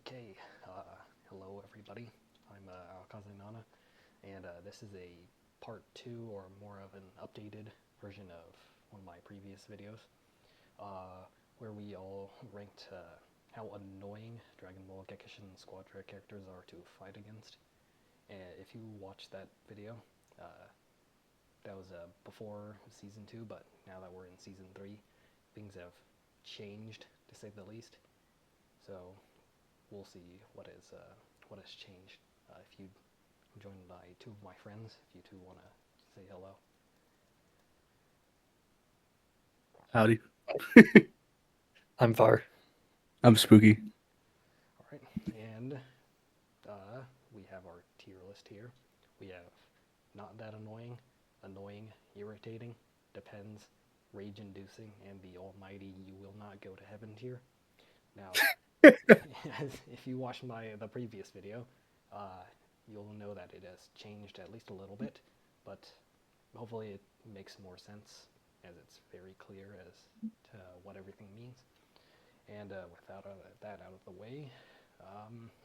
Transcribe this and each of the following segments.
Okay, hello everybody. I'm Alcazanana, and this is a part two or more of an updated version of one of my previous videos, uh, where we all ranked how annoying Dragon Ball Gekishin Squadra characters are to fight against. And if you watched that video, uh, that was before season two, but now that we're in season three, things have changed to say the least. So we'll see what has changed. If you I'm joined by two of my friends, if you two want to say hello. Howdy. I'm far. I'm Spooky. All right, and we have our tier list here. We have not that annoying, annoying, irritating, depends, rage-inducing, and the almighty you will not go to heaven tier. Now, if you watched the previous video, uh, you'll know that it has changed at least a little bit, but hopefully it makes more sense as it's very clear as to what everything means. And without that out of the way,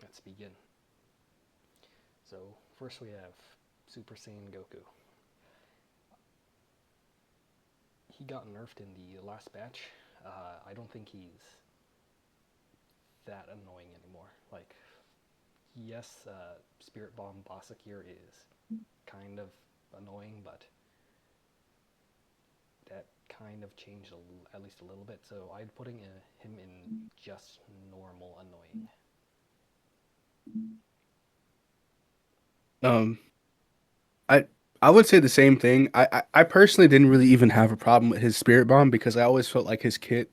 let's begin. So first we have Super Saiyan Goku. He got nerfed in the last batch. I don't think he's that annoying anymore. Like, yes, Spirit Bomb Basakir is kind of annoying, but that kind of changed at least a little bit. So I'd putting him in just normal annoying. Um, I I would say the same thing. I personally didn't really even have a problem with his spirit bomb because I always felt like his kit,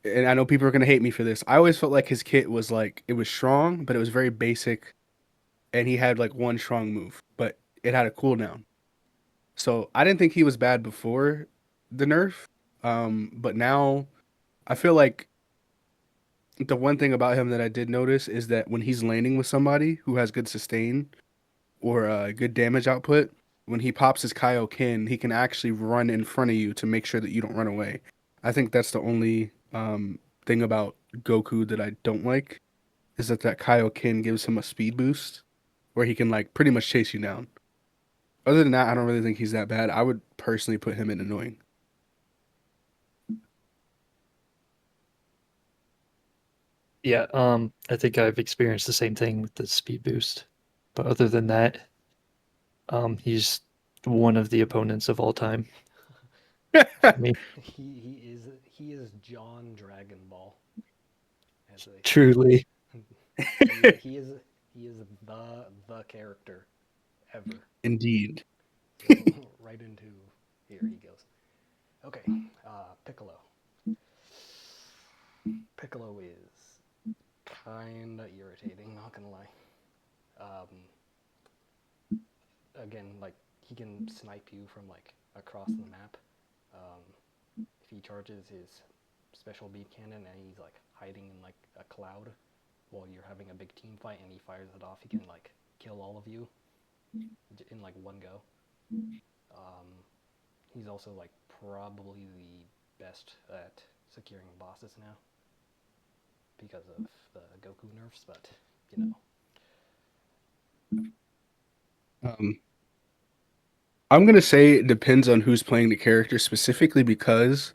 and I know people are gonna hate me for this. I always felt like his kit was like it was strong, but it was very basic, and he had like one strong move, but it had a cooldown. So I didn't think he was bad before the nerf. But now I feel like the one thing about him that I did notice is that when he's laning with somebody who has good sustain, or good damage output, when he pops his Kaioken, he can actually run in front of you to make sure that you don't run away. I think that's the only thing about Goku that I don't like is that Kaioken gives him a speed boost where he can like pretty much chase you down. Other than that, I don't really think he's that bad. I would personally put him in annoying. Yeah, I think I've experienced the same thing with the speed boost. But other than that, he's one of the opponents of all time for me. He is John Dragon Ball, as they say. Truly. He is the character ever. Indeed. So right into here he goes. Okay, Piccolo. Piccolo is kinda irritating, not gonna lie. Um, Again, like he can snipe you from like across the map. Um, if he charges his special beam cannon and he's like hiding in like a cloud while you're having a big team fight and he fires it off, he can like kill all of you in like one go. Um, he's also like probably the best at securing bosses now because of the Goku nerfs, but you know. Um, I'm gonna say it depends on who's playing the character specifically because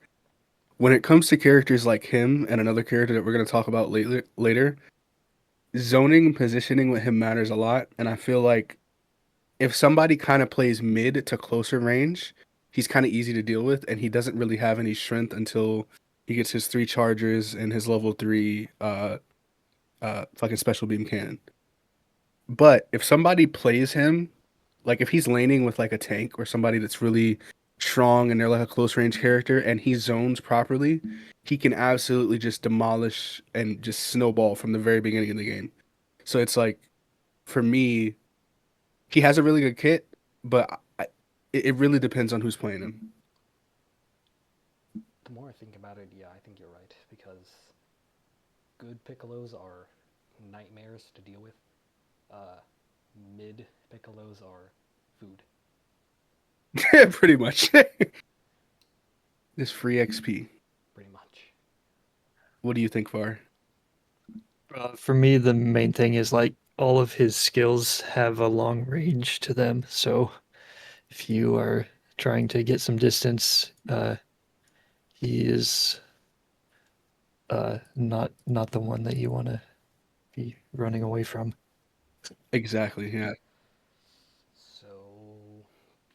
when it comes to characters like him and another character that we're gonna talk about later, zoning and positioning with him matters a lot. And I feel like if somebody kind of plays mid to closer range, he's kind of easy to deal with, and he doesn't really have any strength until he gets his three chargers and his level three fucking special beam cannon. But if somebody plays him, like if he's laning with like a tank or somebody that's really strong and they're like a close range character and he zones properly, he can absolutely just demolish and just snowball from the very beginning of the game. So it's like for me, he has a really good kit, but it really depends on who's playing him. The more I think about it, yeah, I think you're right because good Piccolos are nightmares to deal with. Uh, Mid Piccolos are food, Pretty much. This free XP. pretty much. What do you think, Var? For me, the main thing is like all of his skills have a long range to them. So if you are trying to get some distance, he is not the one that you want to be running away from. Exactly. Yeah. So,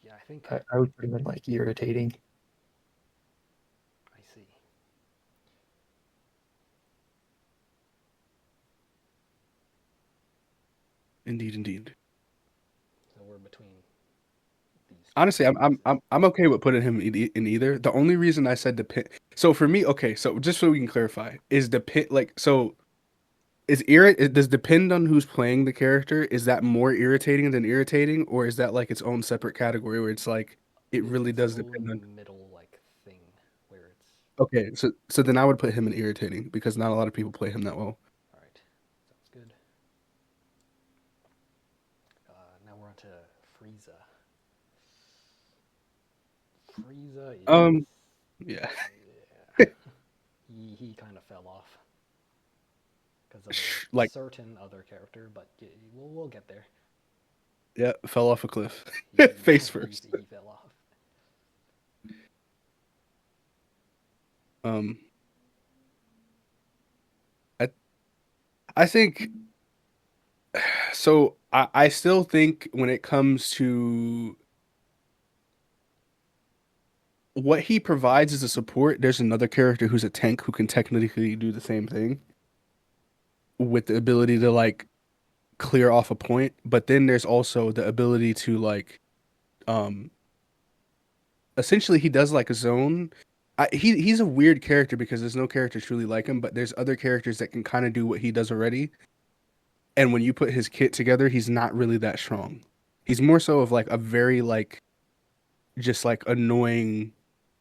yeah, I think I would put him in like irritating. I see. Indeed. Indeed. So we're between these two Honestly, choices. I'm okay with putting him in either. The only reason I said depend. So for me, okay. So just so we can clarify, is depend like so is it does depend on who's playing the character? Is that more irritating than irritating, or is that like its own separate category where it's like it It's really its does depend on? own middle like thing where it's Okay, so then I would put him in irritating because not a lot of people play him that well. all right. Sounds good. Now we're on to Frieza. Frieza is Um, yeah, yeah, he kind of fell off because of a like certain other character, but we'll get there. yeah, fell off a cliff, He face he, first. he fell off. Um, I I think so. I still think when it comes to what he provides as a support, there's another character who's a tank who can technically do the same thing with the ability to like clear off a point, but then there's also the ability to like um essentially he does like a zone. He's a weird character because there's no character truly like him, but there's other characters that can kind of do what he does already. And when you put his kit together, he's not really that strong. He's more so of like a very like just like annoying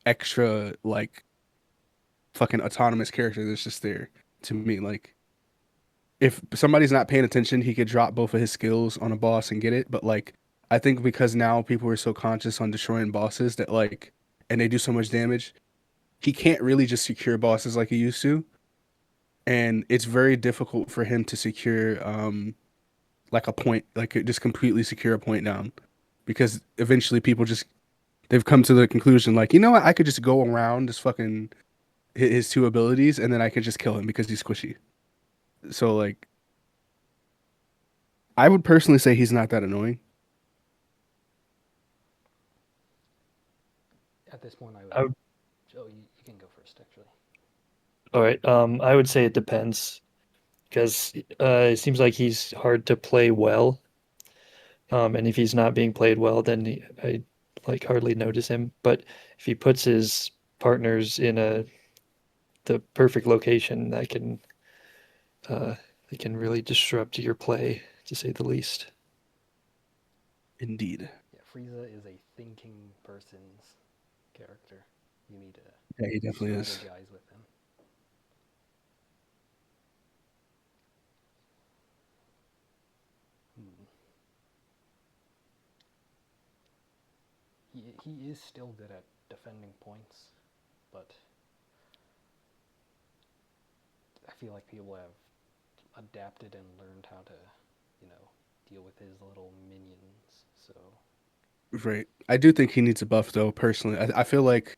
extra like fucking autonomous character that's just there to me. Like if somebody's not paying attention, he could drop both of his skills on a boss and get it. But like, I think because now people are so conscious on destroying bosses that like, and they do so much damage, he can't really just secure bosses like he used to. And it's very difficult for him to secure, like a point, like just completely secure a point down, because eventually people just they've come to the conclusion like, you know what, I could just go around just fucking hit his two abilities and then I could just kill him because he's squishy. So like, I would personally say he's not that annoying. At this point, I would. I would, Oh, you can go first, actually. all right. I would say it depends because it seems like he's hard to play well. And if he's not being played well, then I like hardly notice him. But if he puts his partners in the perfect location, uh, that can really disrupt your play, to say the least. Indeed. Yeah, Frieza is a thinking person's character. You need to Yeah, he definitely is. strategize with him. Hmm. He is still good at defending points, but I feel like people have adapted and learned how to, you know, deal with his little minions. So Right. I do think he needs a buff though, personally. I feel like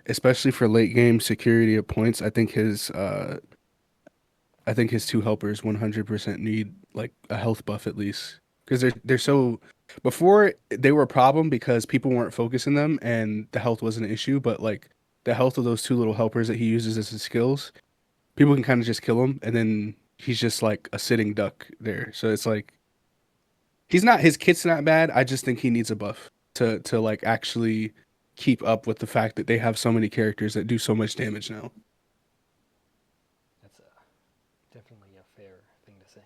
especially for late game security of points, I think his two helpers 100% need like a health buff at least. Because they're so before they were a problem because people weren't focusing them and the health was an issue, but like the health of those two little helpers that he uses as his skills, people can kind of just kill him and then he's just like a sitting duck there. So it's like he's not his kit's not bad. I just think he needs a buff to like actually keep up with the fact that they have so many characters that do so much damage now. that's definitely a fair thing to say.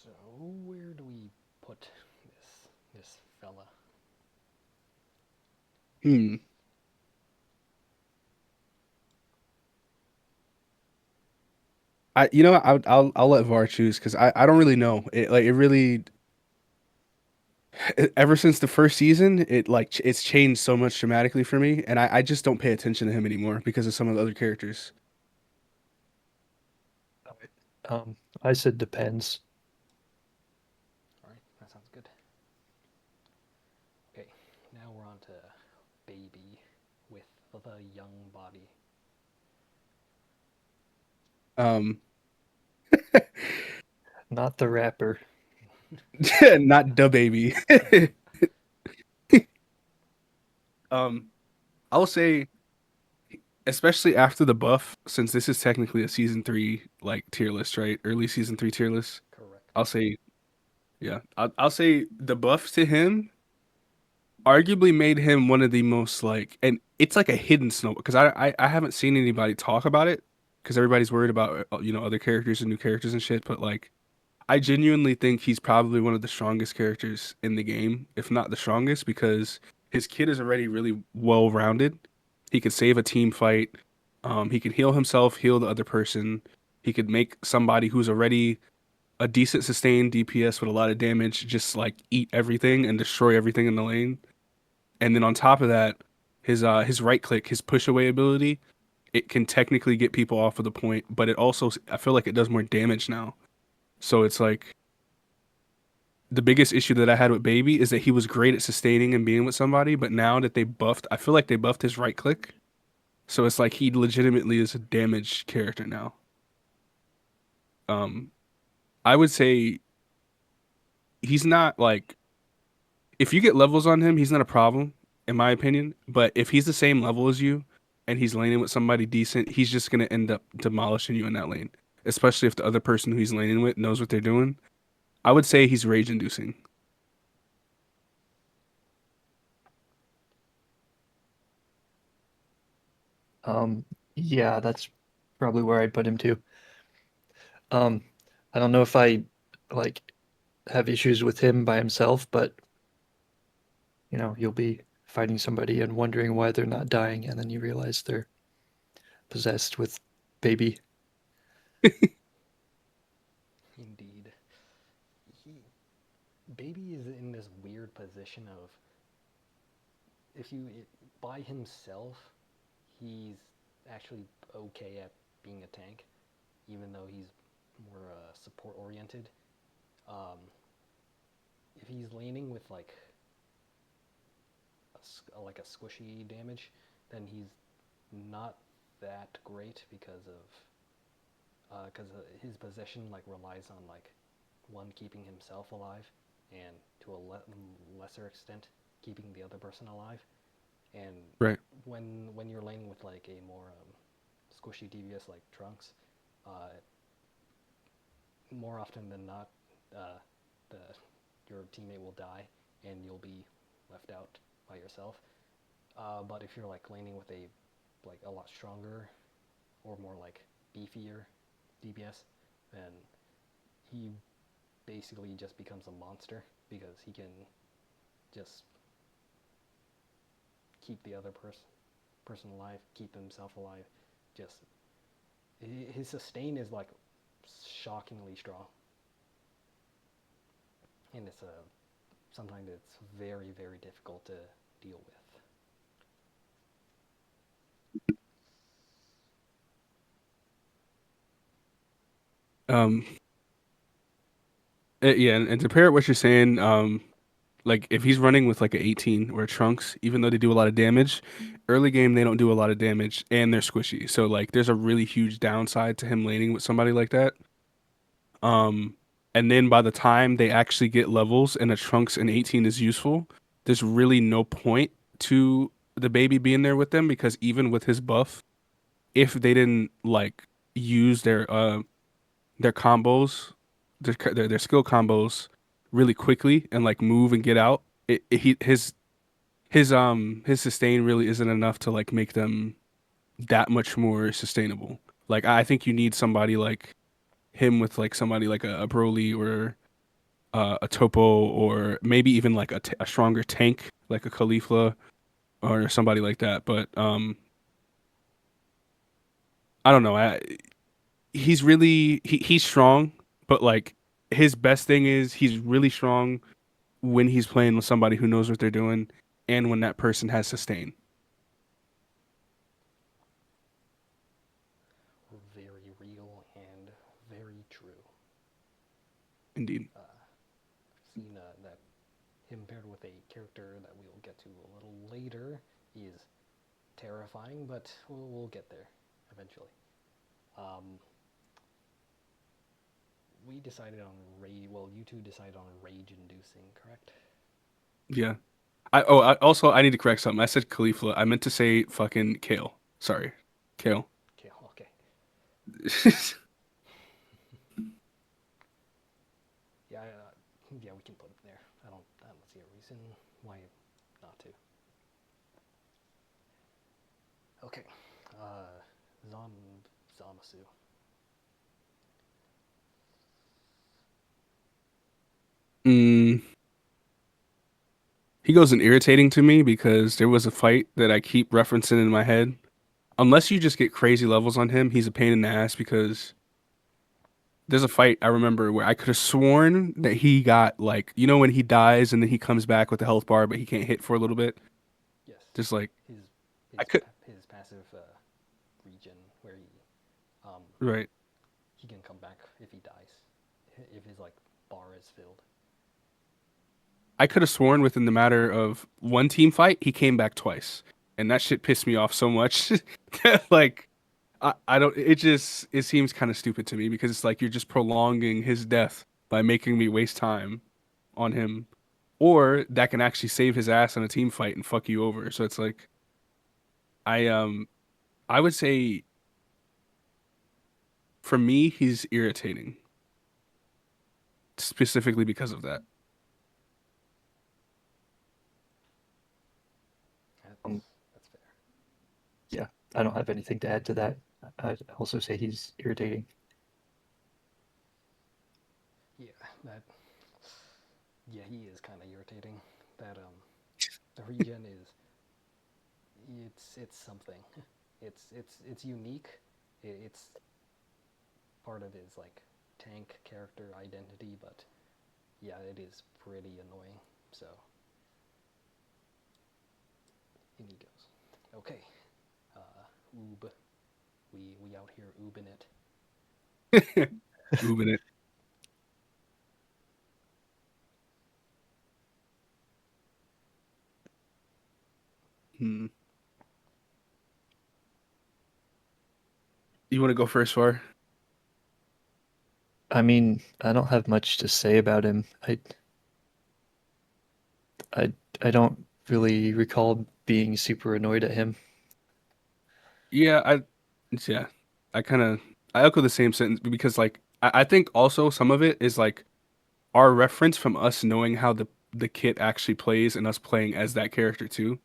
So where do we put this fella? Hmm. You know what, I'll let Var choose because I don't really know. It like it really ever since the first season, it like it's changed so much dramatically for me, and I just don't pay attention to him anymore because of some of the other characters. I said depends. All right, that sounds good. Okay, now we're on to baby with the young body. Um, Not the rapper. not the baby. um, I'll say, especially after the buff, since this is technically a season 3 like tier list, right? Early season 3 tier list. Correct. I'll say, yeah, I'll say the buff to him arguably made him one of the most like, and it's like a hidden snow because I haven't seen anybody talk about it because everybody's worried about other characters and new characters and shit. But like, I genuinely think he's probably one of the strongest characters in the game, if not the strongest, because his kid is already really well rounded. He could save a team fight. He can heal himself, heal the other person. He could make somebody who's already a decent sustained DPS with a lot of damage just like eat everything and destroy everything in the lane. And then on top of that, his right click, his push away ability, it can technically get people off of the point, but it also I feel like it does more damage now. So it's like the biggest issue that I had with Baby is that he was great at sustaining and being with somebody, but now that they buffed, I feel like they buffed his right click. So it's like he legitimately is a damage character now. Um, I would say he's not like if you get levels on him, he's not a problem, in my opinion. But if he's the same level as you and he's laning with somebody decent, he's just gonna end up demolishing you in that lane. Especially if the other person who he's laning with knows what they're doing. I would say he's rage inducing. Um, yeah, that's probably where I'd put him too. Um, I don't know if I like have issues with him by himself, but you'll be fighting somebody and wondering why they're not dying, and then you realize they're possessed with baby. Indeed. He, baby is in this weird position of if you by himself, he's actually okay at being a tank, even though he's more support oriented. Um, if he's laning with like a squishy damage, then he's not that great because his possession like relies on like one keeping himself alive and to a lesser extent keeping the other person alive. And Right. when you're laning with like a more squishy DPS like Trunks, uh, more often than not, uh, the your teammate will die and you'll be left out by yourself. But if you're like laning with a lot stronger or more like beefier DPS, then he basically just becomes a monster because he can just keep the other person alive, keep himself alive. Just his sustain is like shockingly strong, and it's sometimes it's very difficult to deal with. Um, yeah, and to pair what you're saying, like if he's running with like an 18 or a Trunks, even though they do a lot of damage, early game they don't do a lot of damage and they're squishy. So like there's a really huge downside to him laning with somebody like that. Um, and then by the time they actually get levels and a Trunks and 18 is useful, there's really no point to the baby being there with them because even with his buff, if they didn't like use their combos, their skill combos really quickly and like move and get out, his sustain really isn't enough to like make them that much more sustainable. Like I think you need somebody like him with like somebody like a Broly or a Topo or maybe even like a stronger tank like a Khalifa or somebody like that. But I don't know. He's strong, but like his best thing is he's really strong when he's playing with somebody who knows what they're doing and when that person has sustain. Very very real and very true. Indeed. I've seen that him paired with a character that we will get to a little later is terrifying, but we'll get there eventually. Um, we decided on rage. Well, you two decided on rage-inducing, correct? Yeah. I need to correct something. I said Caulifla. I meant to say fucking kale. Sorry. Kale. Okay, okay. Yeah, yeah, we can put it there. I don't see a reason why not to. Okay, uh, Zom, Zamasu. Mm, he goes in irritating to me because there was a fight that I keep referencing in my head. Unless you just get crazy levels on him, he's a pain in the ass because there's a fight I remember where I could have sworn that he got like, you know, when he dies and then he comes back with the health bar, but he can't hit for a little bit. Yes, Just like his I could, his passive region where um right. he can come back if he dies, if his like bar is filled. I could have sworn within the matter of one team fight, he came back twice, and that shit pissed me off so much. Like, I don't. It seems kind of stupid to me because it's like you're just prolonging his death by making me waste time on him, or that can actually save his ass in a team fight and fuck you over. So it's like, I I would say for me, he's irritating specifically because of that. That's Um, that's fair. yeah, I don't have anything to add to that. I'd also say he's irritating. Yeah, that. Yeah, he is kind of irritating. That the regen is it's something. It's unique. It's part of his like tank character identity, but yeah, it is pretty annoying. So in he goes. Okay, Oob, we out here oobing it. Moving it. Hmm. You want to go first, Far? I mean, I don't have much to say about him. I, I don't really recall being super annoyed at him. Yeah, yeah, I kind of I echo the same sentence because like I think also some of it is like our reference from us knowing how the kit actually plays and us playing as that character too.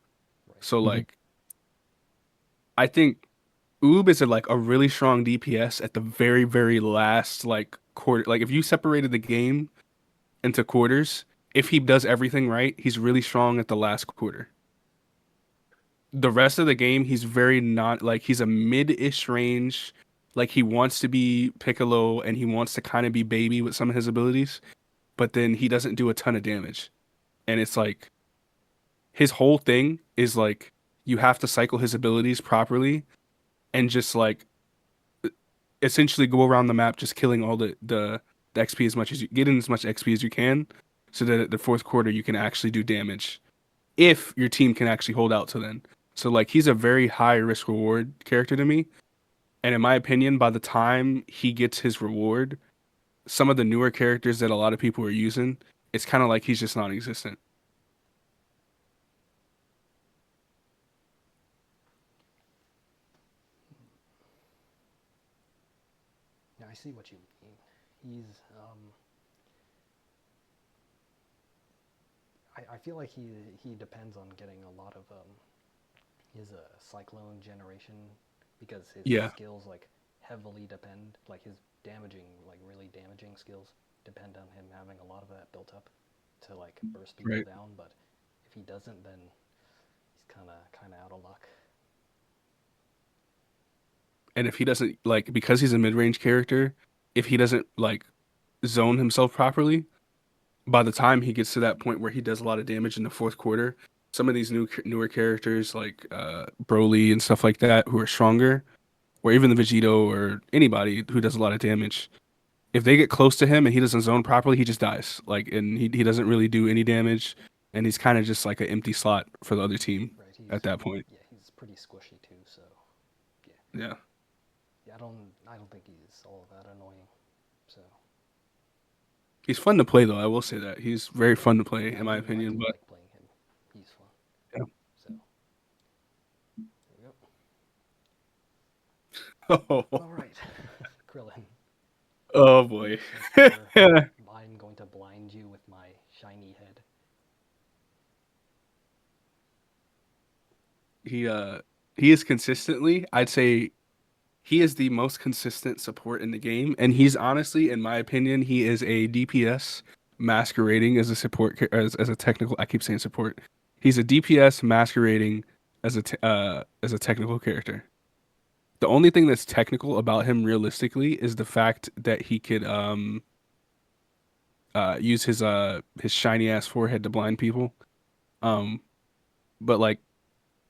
Right. So Mhm. like I think Oob is like a really strong DPS at the very last like quarter. Like if you separated the game into quarters, if he does everything right, he's really strong at the last quarter. The rest of the game, he's very not like he's a mid-ish range. Like he wants to be Piccolo and he wants to kind of be baby with some of his abilities, but then he doesn't do a ton of damage. And it's like his whole thing is like you have to cycle his abilities properly and just like essentially go around the map just killing all the XP as much as you get in as much XP as you can so that at the fourth quarter you can actually do damage if your team can actually hold out to then. So like he's a very high risk reward character to me. And in my opinion, by the time he gets his reward, some of the newer characters that a lot of people are using, it's kind of like he's just non-existent. Yeah, I see what you mean. He's I feel like he depends on getting a lot of his cyclone generation because his Yeah, skills like heavily depend like his damaging like really damaging skills depend on him having a lot of that built up to like burst people right. down. But if he doesn't, then he's kind of out of luck. And if he doesn't like because he's a mid-range character, if he doesn't like zone himself properly, by the time he gets to that point where he does a lot of damage in the fourth quarter, some of these newer characters like Broly and stuff like that who are stronger, or even the Vegito or anybody who does a lot of damage. If they get close to him and he doesn't zone properly, he just dies. Like, and he doesn't really do any damage, and he's kind of just like an empty slot for the other team Right. at that point. Yeah, he's pretty squishy too. So yeah, Yeah, yeah. I don't think he's all that annoying. So he's fun to play though. I will say that he's very fun to play yeah, in my I opinion. do But like playing him. He's fun. yeah. So there we go. Oh, All right, Krillin. oh boy. I'm going to blind you with my shiny head. He uh he is consistently, I'd say he is the most consistent support in the game, and he's honestly, in my opinion, he is a DPS masquerading as a support as a technical. I keep saying support. He's a DPS masquerading as a technical character. The only thing that's technical about him realistically is the fact that he could use his shiny ass forehead to blind people. Um but like,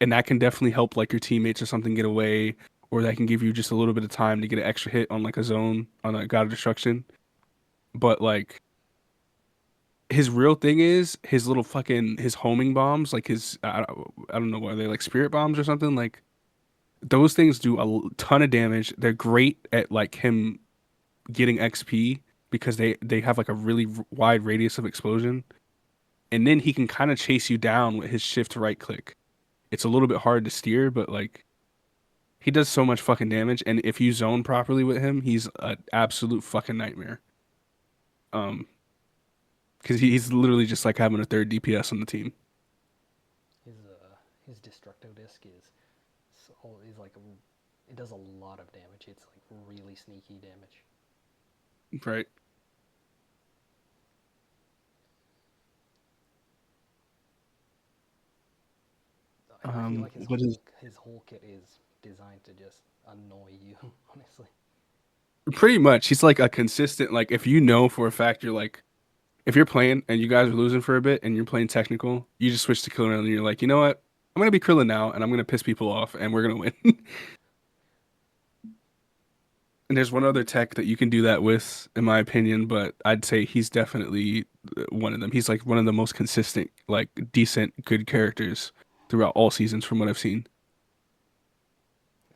and that can definitely help like your teammates or something get away, or that can give you just a little bit of time to get an extra hit on like a zone on a God of Destruction. But like his real thing is his little fucking his homing bombs, like I don't know what are they, like spirit bombs or something. Like those things do a ton of damage. They're great at like him getting XP because they have like a really wide radius of explosion, and then he can kind of chase you down with his shift right click. It's a little bit hard to steer, but like he does so much fucking damage, and if you zone properly with him, he's an absolute fucking nightmare. Um, because he's literally just like having a third DPS on the team. His destructo disc is like it does a lot of damage. It's like really sneaky damage. Right. I feel like What is his whole kit is designed to just annoy you. Honestly. pretty much he's like a consistent, like if you know for a fact you're like, if you're playing and you guys are losing for a bit and you're playing technical, you just switch to Krillin and you're like, you know what? I'm gonna be Krillin now and I'm gonna piss people off and we're gonna win. And there's one other tech that you can do that with, in my opinion, but I'd say he's definitely one of them. He's like one of the most consistent, like decent, good characters throughout all seasons from what I've seen.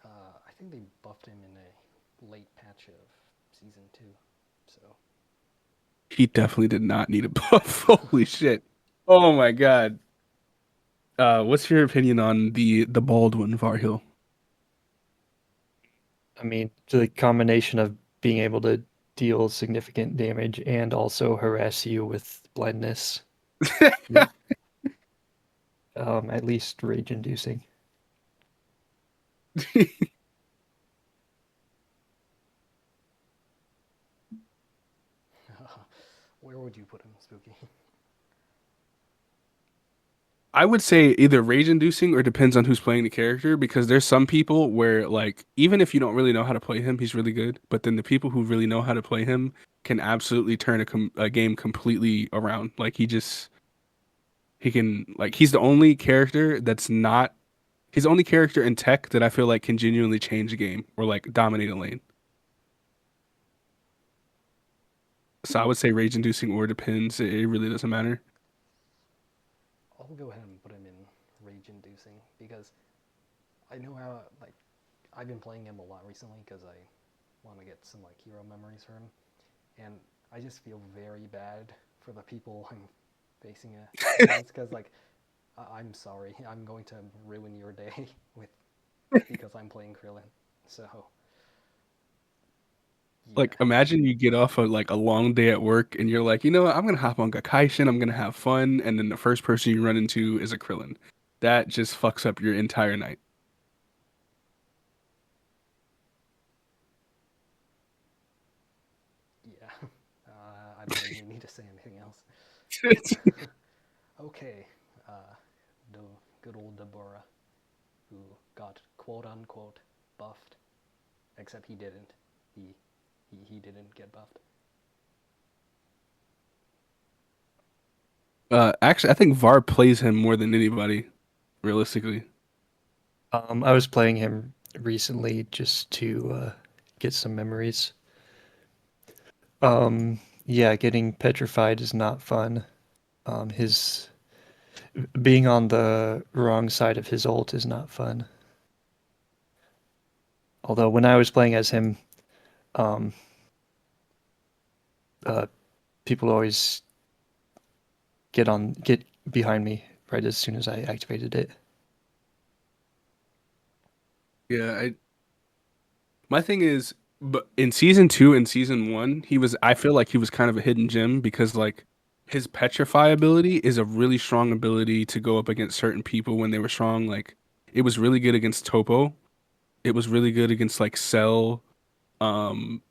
I think they buffed him in a late patch of season 2. So He definitely did not need a buff. Holy shit. Oh my God. What's your opinion on the Baldwin Varhill? I mean, the combination of being able to deal significant damage and also harass you with blindness, at least rage inducing. where would you put him, Spooky? I would say either rage inducing or depends on who's playing the character, because there's some people where like even if you don't really know how to play him, he's really good. But then the people who really know how to play him can absolutely turn a game completely around. Like he can, like he's the only character that's not he's the only character in tech that I feel like can genuinely change a game or like dominate a lane. So I would say rage inducing or depends. It really doesn't matter. I'll go ahead and put him in rage inducing because I know how like I've been playing him a lot recently because I want to get some like hero memories for him, and I just feel very bad for the people I'm facing against because like I'm sorry, I'm going to ruin your day with because I'm playing Krillin. So yeah, Like imagine you get off like a long day at work and you're like, you know what, I'm gonna hop on Gekishin, I'm gonna have fun, and then the first person you run into is a Krillin. That just fucks up your entire night. yeah. I don't even need to say anything else. Okay, the good old Deborah, who got quote unquote buffed, except he didn't. He didn't get buffed. Actually, I think Var plays him more than anybody, realistically. I was playing him recently just to get some memories. Yeah, getting petrified is not fun. His being on the wrong side of his ult is not fun. Although when I was playing as him, um, uh, people always get behind me right as soon as I activated it. Yeah, my thing is, but in season two and season one, I feel like he was kind of a hidden gem because like his petrify ability is a really strong ability to go up against certain people when they were strong. Like it was really good against Topo. It was really good against like Cell, um,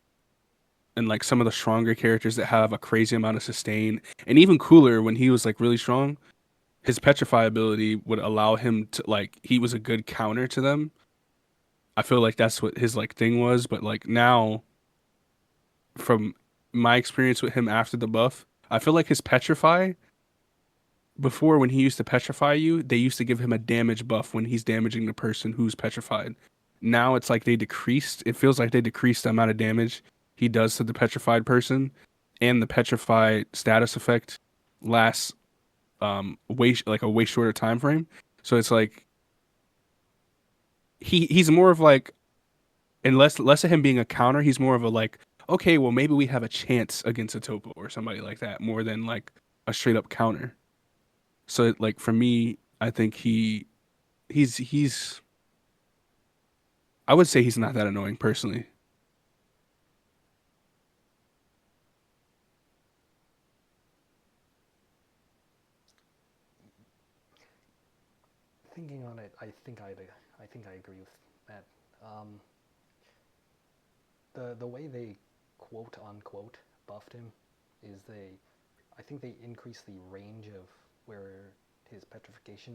and like some of the stronger characters that have a crazy amount of sustain. And even cooler when he was like really strong, his petrify ability would allow him to like he was a good counter to them. I feel like that's what his like thing was, but like now from my experience with him after the buff, I feel like his petrify before when he used to petrify you, they used to give him a damage buff when he's damaging the person who's petrified. Now it's like they decreased. It feels like they decreased the amount of damage he does to the petrified person, and the petrified status effect lasts a way shorter time frame. So it's like he's more of like and less of him being a counter, he's more of a like, okay, well maybe we have a chance against a topo or somebody like that, more than like a straight up counter. So like for me, I think he's I would say he's not that annoying personally. Thinking on it, I think I agree with that. Um, the way they quote unquote buffed him is I think they increased the range of where his petrification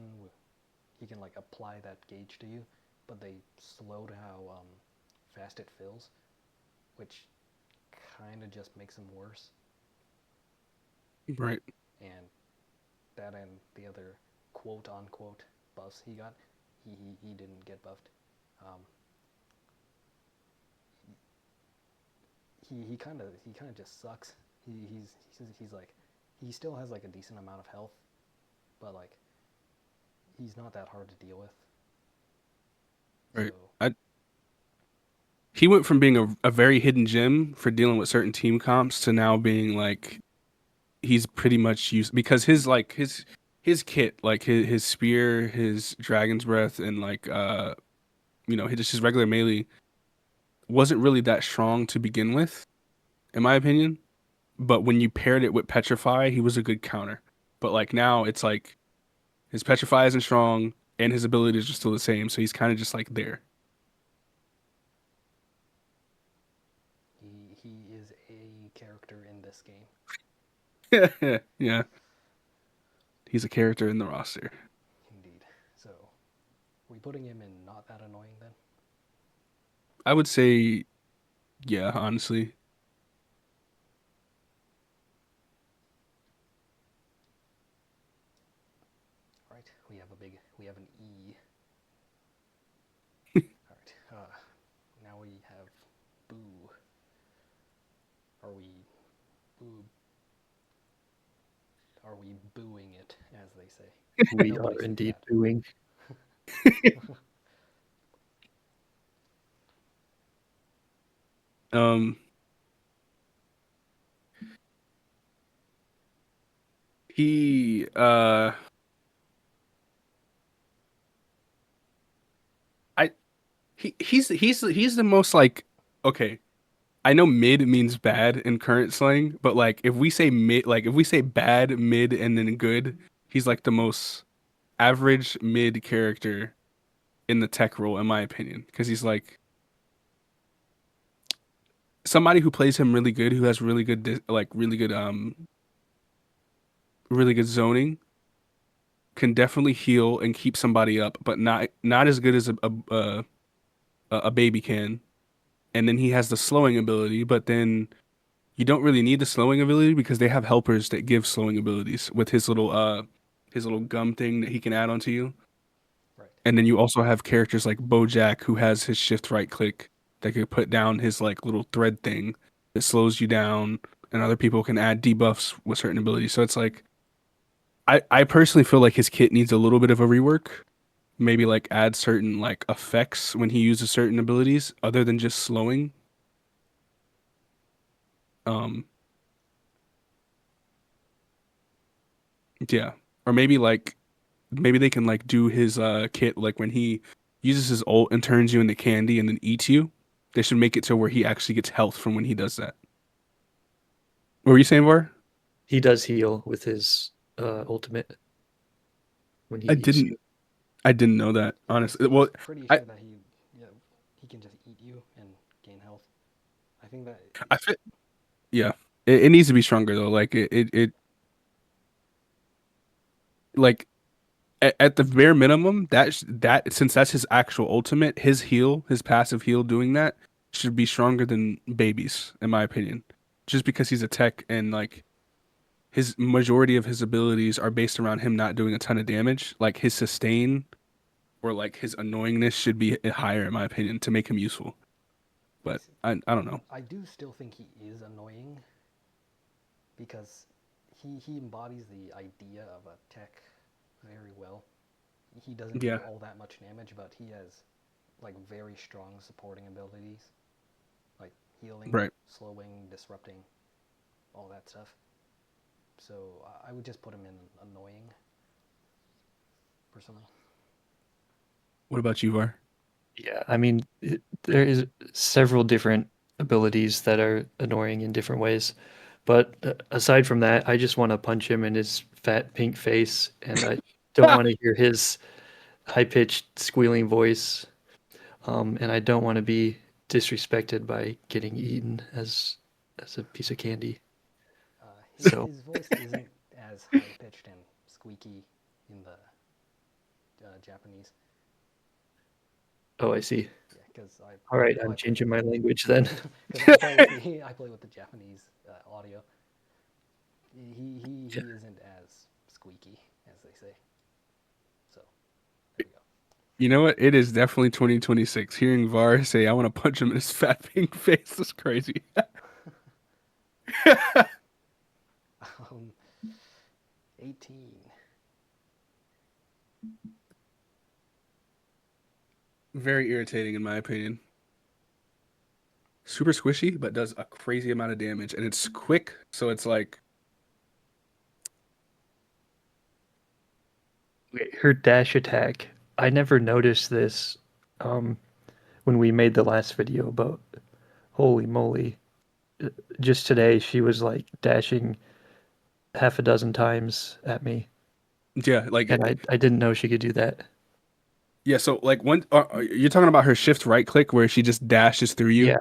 he can like apply that gauge to you, but they slowed how fast it fills, which kind of just makes him worse. Right. And that and the other quote unquote buffs he got, he didn't get buffed. Um, he kind of just sucks. He's like he still has like a decent amount of health, but like he's not that hard to deal with. So Right. I He went from being a very hidden gem for dealing with certain team comps to now being like he's pretty much used because his kit, like his spear, his dragon's breath, and like his regular melee wasn't really that strong to begin with, in my opinion. But when you paired it with Petrify, he was a good counter. But like now, it's like his Petrify isn't strong, and his abilities are still the same, so he's kind of just like there. he is a character in this game. Yeah, he's a character in the roster. Indeed. So, are we putting him in not that annoying then? I would say, yeah, honestly. All right, we have an E. All right. Now we have Boo. Are we boo? Are we booing it, as they say? We Nobody are says indeed that. doing. Um, he I he's the most like okay. I know mid means bad in current slang, but like if we say mid, like if we say bad, mid, and then good, he's like the most average mid character in the tech role, in my opinion, because he's like somebody who plays him really good, who has really good really good zoning, can definitely heal and keep somebody up, but not as good as a baby can. And then he has the slowing ability, but then you don't really need the slowing ability because they have helpers that give slowing abilities with his little gum thing that he can add onto you. Right. And then you also have characters like BoJack who has his shift right click that could put down his like little thread thing that slows you down, and other people can add debuffs with certain abilities. So it's like I personally feel like his kit needs a little bit of a rework. Maybe like add certain like effects when he uses certain abilities other than just slowing. Um, yeah. Or maybe they can like do his kit like when he uses his ult and turns you into candy and then eats you. They should make it to where he actually gets health from when he does that. What were you saying, Var? He does heal with his ultimate when he I eats didn't you. I didn't know that, Yeah, honestly. I'm Well, pretty I sure that yeah, he can just eat you and gain health. I think that I fit yeah. It needs to be stronger though. Like it like at the bare minimum, that since that's his actual ultimate, his heal, his passive heal doing that should be stronger than babies, in my opinion. Just because he's a tech and like his majority of his abilities are based around him not doing a ton of damage. Like his sustain or like his annoyingness should be higher, in my opinion, to make him useful. But I don't know. I do still think he is annoying because he embodies the idea of a tech very well. He doesn't do Yeah, all that much damage, but he has like very strong supporting abilities, like healing, right. slowing, disrupting, all that stuff. So I would just put him in annoying, personally. What about you, Var? Yeah, I mean, there is several different abilities that are annoying in different ways. But aside from that, I just want to punch him in his fat pink face, and I don't want to hear his high-pitched squealing voice, and I don't want to be disrespected by getting eaten as a piece of candy. So, His voice isn't as high pitched and squeaky in the Japanese. oh, I see. Yeah, because All right, I I'm play changing with my the language then. because I play with the I play with the Japanese audio. Yeah. He isn't as squeaky as they say. So there we go. You know what? It is definitely 2026. Hearing Var say, I want to punch him in his fat pink face is crazy. Um, 18. Very irritating, in my opinion. Super squishy, but does a crazy amount of damage. And it's quick, so it's like, Okay, her dash attack. I never noticed this um, when we made the last video, but holy moly. Just today, she was like dashing half a dozen times at me, yeah, and I didn't know she could do that. yeah. So like you're talking about her shift right click where she just dashes through you. Yeah,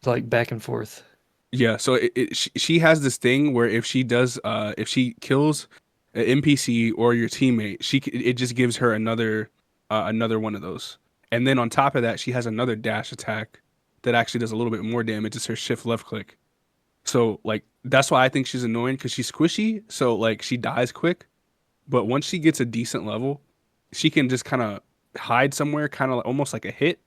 like back and forth. Yeah, so she has this thing where if she kills an NPC or your teammate, it just gives her another one of those. And then on top of that, she has another dash attack that actually does a little bit more damage. It's her shift left click. So like that's why I think she's annoying because she's squishy, so like she dies quick. But once she gets a decent level, she can just kind of hide somewhere, kind of almost like a hit,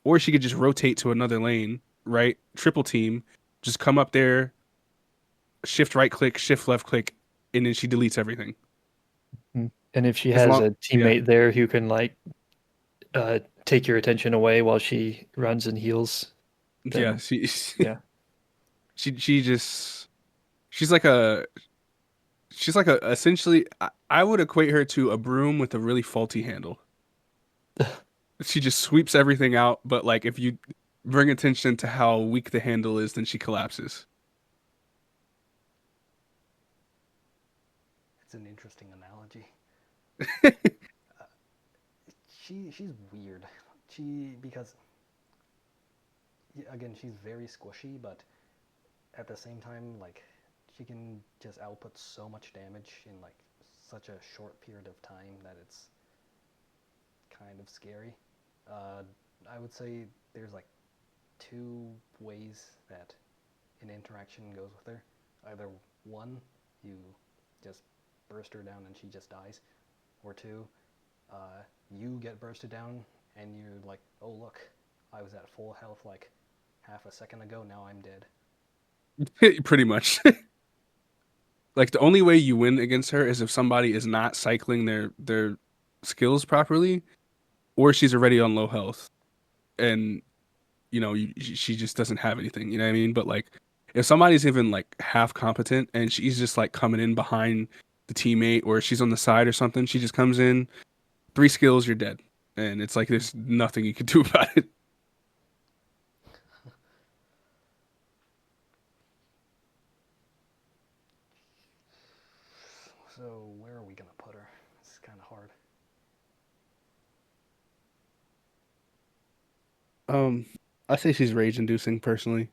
or she could just rotate to another lane, right? Triple team, just come up there, shift right click, shift left click, and then she deletes everything. Mm. And if she As has long, a yeah, teammate there who can like take your attention away while she runs and heals, yeah, then yeah. she just she's like a she's like a essentially I would equate her to a broom with a really faulty handle. She just sweeps everything out, but like if you bring attention to how weak the handle is, then she collapses. It's an interesting analogy. She's weird. She because again she's very squishy, but at the same time like she can just output so much damage in like such a short period of time that it's kind of scary. Uh, I would say there's like two ways that an interaction goes with her. Either one, you just burst her down and she just dies, or two, you get bursted down, and you're like, oh look, I was at full health like half a second ago. Now I'm dead. Pretty much. Like the only way you win against her is if somebody is not cycling their skills properly, or she's already on low health, and she just doesn't have anything. You know what I mean? But like, if somebody's even like half competent and she's just like coming in behind the teammate, or she's on the side or something, she just comes in, three skills, you're dead, and it's like there's nothing you can do about it. So where are we gonna put her? It's kind of hard. Um, I say she's rage inducing personally.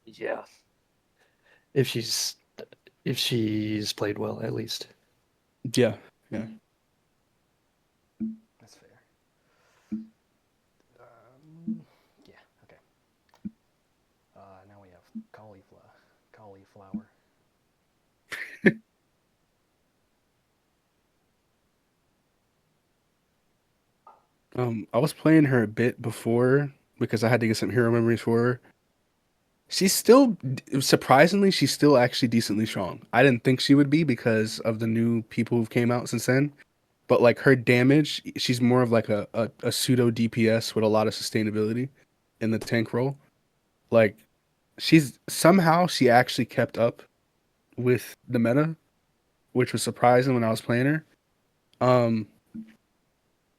Yeah, if she's if she's played well, at least. Yeah, yeah. That's fair. Um, yeah. Okay. Now we have cauliflower. Cauliflower. I was playing her a bit before because I had to get some hero memories for her. She's still, surprisingly, she's still actually decently strong. I didn't think she would be because of the new people who've came out since then. But like her damage, she's more of like a pseudo DPS with a lot of sustainability in the tank role. Like she actually kept up with the meta, which was surprising when I was playing her. Um,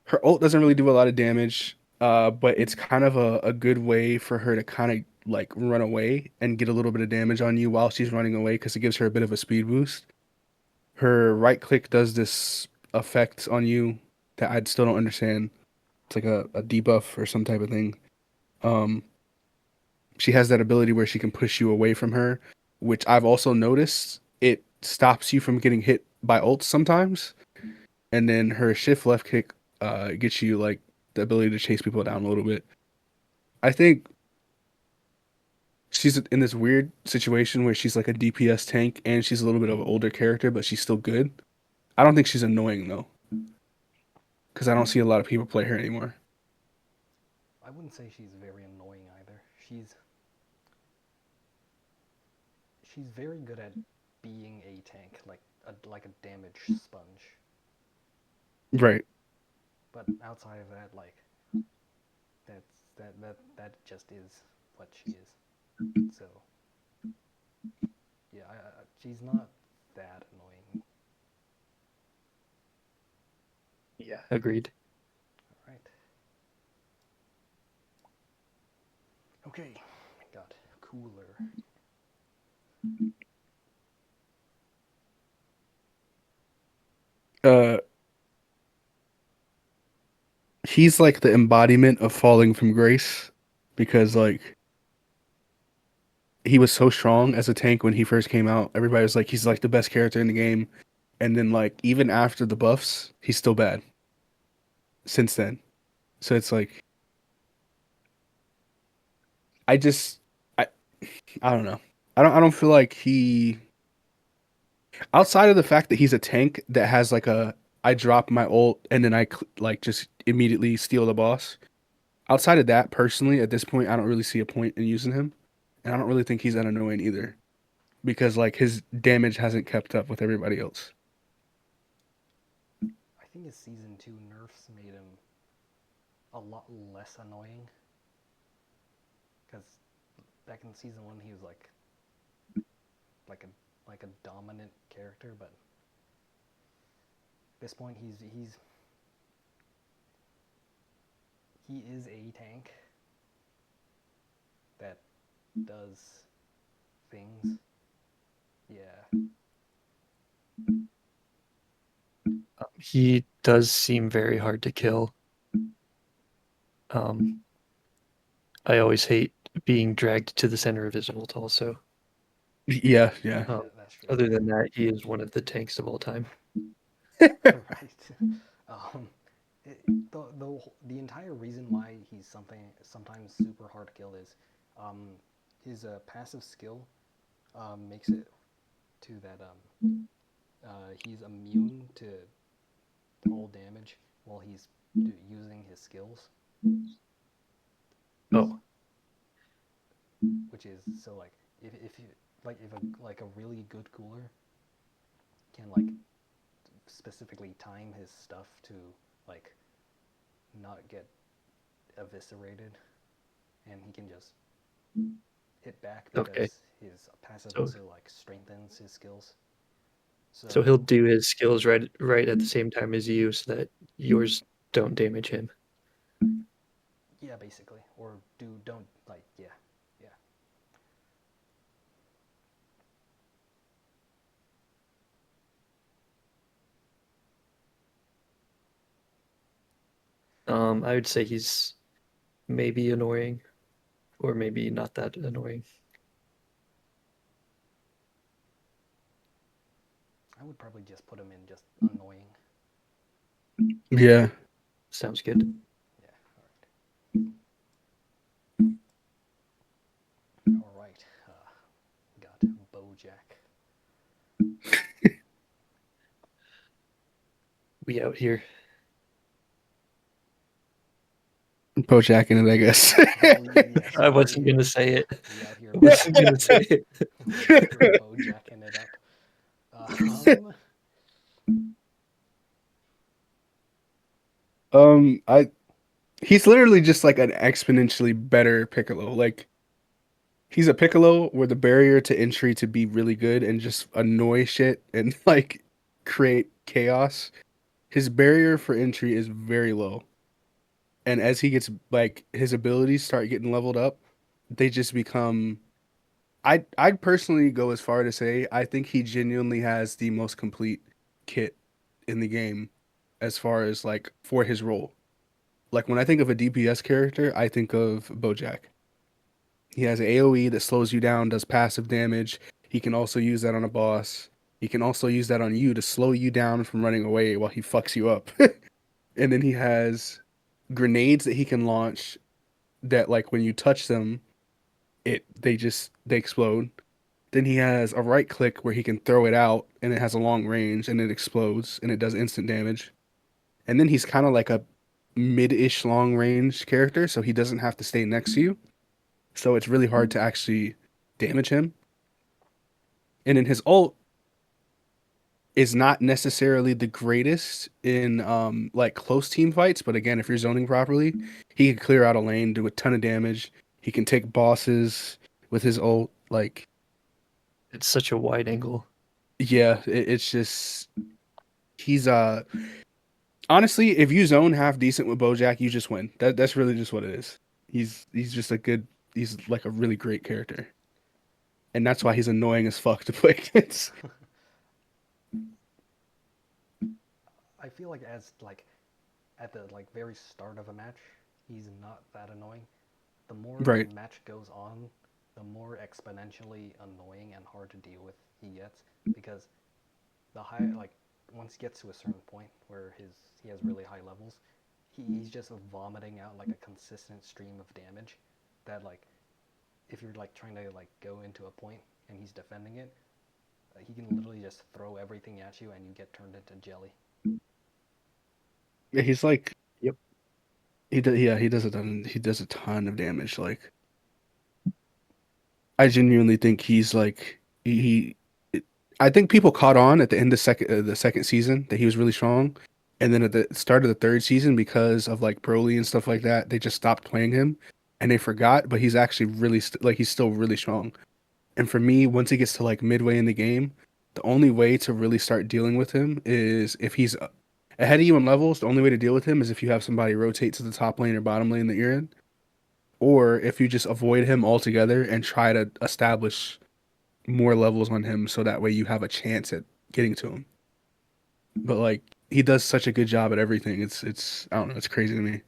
her ult doesn't really do a lot of damage, but it's kind of a good way for her to kind of like run away and get a little bit of damage on you while she's running away because it gives her a bit of a speed boost. Her right click does this effect on you that I still don't understand. It's like a debuff or some type of thing. Um, she has that ability where she can push you away from her, which I've also noticed it stops you from getting hit by ults sometimes. And then her shift left kick gets you like the ability to chase people down a little bit. I think she's in this weird situation where she's like a DPS tank and she's a little bit of an older character, but she's still good. I don't think she's annoying though, because I don't see a lot of people play her anymore. I wouldn't say she's very annoying either. She's very good at being a tank, like a damage sponge. Right. But outside of that, like that just is what she is. So yeah, she's not that annoying. Yeah, agreed. All right. Okay. Got cooler. Uh, he's like the embodiment of falling from grace because like he was so strong as a tank when he first came out. Everybody was like he's like the best character in the game, and then like even after the buffs, he's still bad since then. So it's like I just I I don't know. I don't feel like he outside of the fact that he's a tank that has like a I drop my ult and then like just immediately steal the boss. Outside of that, personally, at this point, I don't really see a point in using him, and I don't really think he's that annoying either because like his damage hasn't kept up with everybody else. I think his season 2 nerfs made him a lot less annoying. Because back in season 1, he was like a dominant character, but at this point, he is a tank that does things. Yeah. He does seem very hard to kill. Um, I always hate being dragged to the center of his ult also. Yeah, yeah. That's true. Other than that, he is one of the tanks of all time. Right. Um, the entire reason why he's sometimes super hard to kill is um, his passive skill makes it to that He's immune to all damage while he's using his skills, Oh, which is so like if you if a really good cooler can like specifically time his stuff to like not get eviscerated, and he can just hit back okay. because his passive So also like strengthens his skills. so he'll So do his skills right at the same time as you so that yours don't damage him. yeah, basically, or don't like yeah, yeah. I would say he's maybe annoying or maybe not that annoying. I would probably just put him in just annoying. Yeah. Sounds good. Yeah. All right. Got Bojack. We out here. Bojack in it, I guess. Yeah. I Sorry, wasn't gonna say it. we out here I wasn't gonna say it. we out here Bojacking it up. Um, I he's literally just like an exponentially better Piccolo. Like he's a Piccolo where the barrier to entry to be really good and just annoy shit and like create chaos. His barrier for entry is very low. And as he gets like his abilities start getting leveled up, they just become I'd personally go as far to say I think he genuinely has the most complete kit in the game as far as like for his role. Like when I think of a DPS character, I think of Bojack. He has an AoE that slows you down, does passive damage. He can also use that on a boss. He can also use that on you to slow you down from running away while he fucks you up. And then he has grenades that he can launch that like when you touch them, they explode. Then he has a right click where he can throw it out and it has a long range and it explodes and it does instant damage. And then he's kind of like a mid-ish long range character, so he doesn't have to stay next to you. So it's really hard to actually damage him. And then his ult is not necessarily the greatest in like close team fights, but again, if you're zoning properly, he can clear out a lane, do a ton of damage. He can take bosses with his ult. Like, It's such a wide angle. yeah, it's just he's honestly, if you zone half decent with Bojack, you just win. That's really just what it is. He's just a good he's like a really great character. And that's why he's annoying as fuck to play against. I feel like as like at the like very start of a match, he's not that annoying. The more the Right. match goes on, the more exponentially annoying and hard to deal with he gets because the high like once he gets to a certain point where he has really high levels, he's just vomiting out like a consistent stream of damage that like if you're like trying to like go into a point and he's defending it, he can literally just throw everything at you and you get turned into jelly. Yeah, he's like Yep. he does a ton of damage. Like I genuinely think he's like I think people caught on at the end of the second season that he was really strong, and then at the start of the third season because of like Broly and stuff like that, they just stopped playing him and they forgot. But he's actually like he's still really strong. And for me, once he gets to like midway in the game, the only way to really start dealing with him is if he's ahead of you in levels. The only way to deal with him is if you have somebody rotate to the top lane or bottom lane that you're in, or if you just avoid him altogether and try to establish more levels on him so that way you have a chance at getting to him. But like he does such a good job at everything. It's I don't know, it's crazy to me.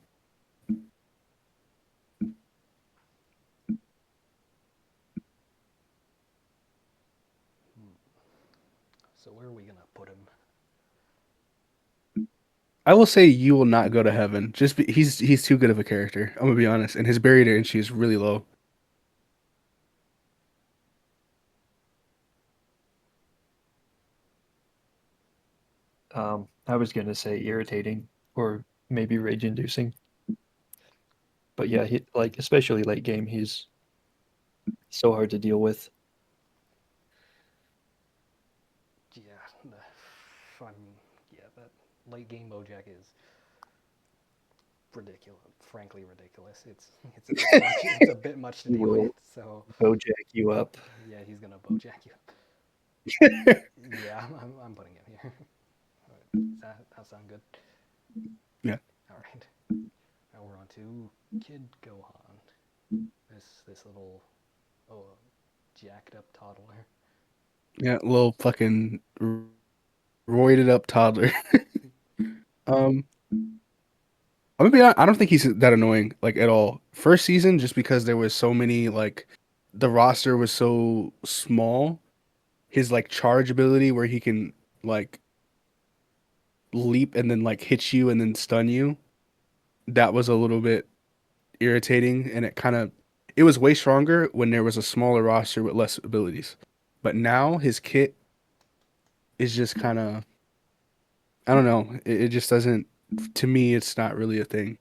So where are we gonna put him? I will say you will not go to heaven. He's too good of a character. I'm gonna be honest, and his barrier to entry is really low. I was gonna say irritating or maybe rage inducing. But yeah, he like especially late game, he's so hard to deal with. Yeah, I'm, yeah, that late game Bojack is ridiculous. Frankly, ridiculous. It's a bit much. It's a bit much to He deal with. will So Bojack you up. yeah, he's gonna Bojack you. Yeah, I'm putting him here. That sound good? Yeah. All right. Now we're on to Kid Gohan. This little jacked up toddler. Yeah, little fucking roided up toddler. Um, I'm gonna be honest, I don't think he's that annoying like at all. First season, just because there was so many like the roster was so small, his like charge ability where he can like leap and then like hit you and then stun you, that was a little bit irritating and it was way stronger when there was a smaller roster with less abilities. But now his kit is just kind of I don't know. It just doesn't to me it's not really a thing.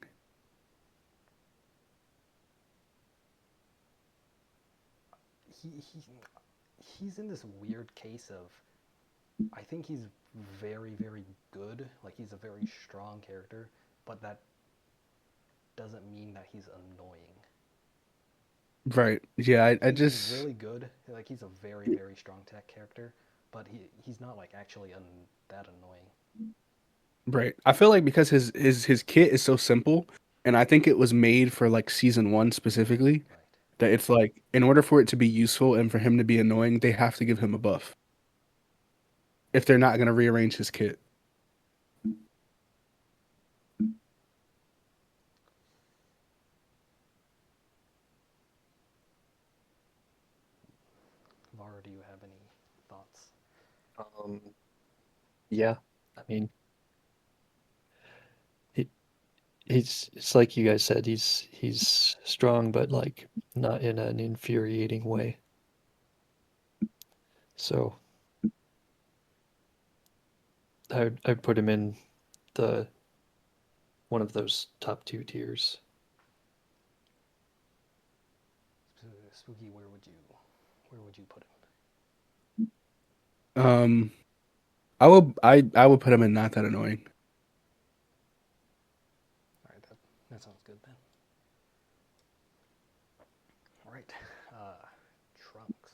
He he's in this weird case of I think he's very good. Like he's a very strong character, but that doesn't mean that he's annoying. Right. Yeah, I He's just really good. Like he's a very strong tech character, but he's not like actually that annoying. right. I feel like because his kit is so simple and I think it was made for like season 1 specifically Right. that it's like in order for it to be useful and for him to be annoying, they have to give him a buff if they're not going to rearrange his kit. Var, do you have any thoughts? Um, yeah, I mean, he, he's it's like you guys said, he's strong, but like not in an infuriating way. So I'd put him in the one of those top two tiers. Spooky, where would you put him? Um I would put him in not that annoying. All right, that sounds good then. All right, Trunks,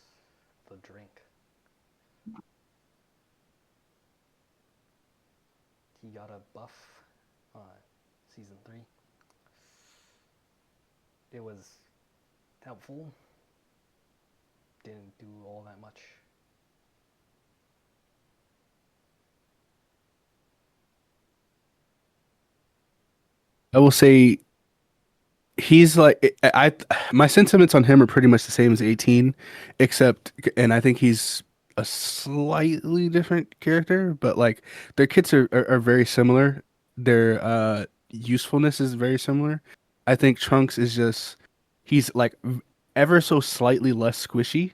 the drink. He got a buff season 3. It was helpful. Didn't do all that much. I will say he's like my sentiments on him are pretty much the same as 18 except and I think he's a slightly different character but like their kits are very similar their usefulness is very similar. I think Trunks is just he's like ever so slightly less squishy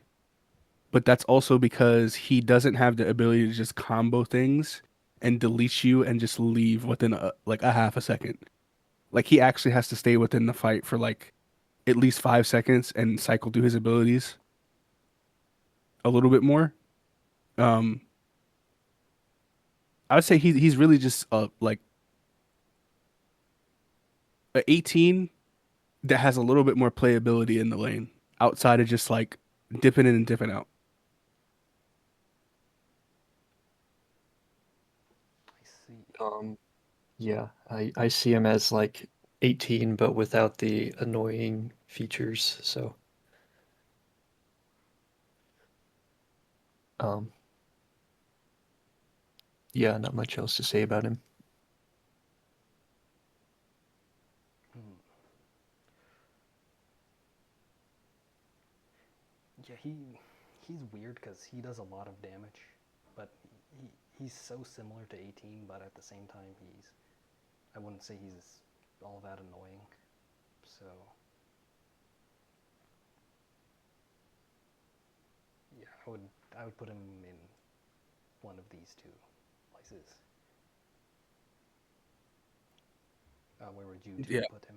but that's also because he doesn't have the ability to just combo things and delete you and just leave within like a half a second. Like he actually has to stay within the fight for like at least 5 seconds and cycle through his abilities a little bit more. Um, I would say he's really just like a 18 that has a little bit more playability in the lane outside of just like dipping in and dipping out. I see. Yeah, I see him as like 18, but without the annoying features. So, um, yeah, not much else to say about him. Hmm. Yeah, he's weird because he does a lot of damage, but he he's so similar to 18, but at the same time I wouldn't say he's all that annoying. So yeah, I would put him in one of these two places. Where would you two Yeah, put him?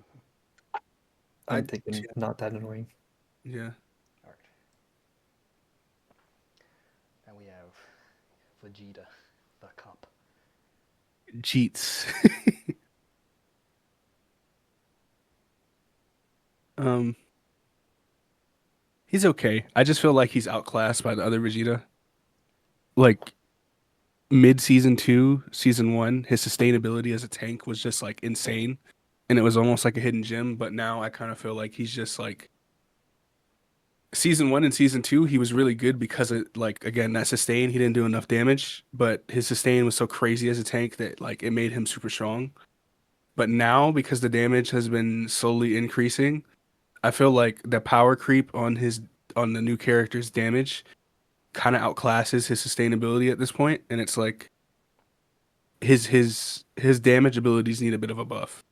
I'm I thinking not that annoying. yeah. All right. And we have Vegeta, the cop. Cheats. um, he's okay. I just feel like he's outclassed by the other Vegeta. Like mid season two, season one, his sustainability as a tank was just like insane, and it was almost like a hidden gem. But now I kind of feel like he's just like season one and season two, he was really good because it like again that sustain he didn't do enough damage, but his sustain was so crazy as a tank that like it made him super strong. But now because the damage has been slowly increasing, I feel like the power creep on the new character's damage kind of outclasses his sustainability at this point, and it's like his damage abilities need a bit of a buff.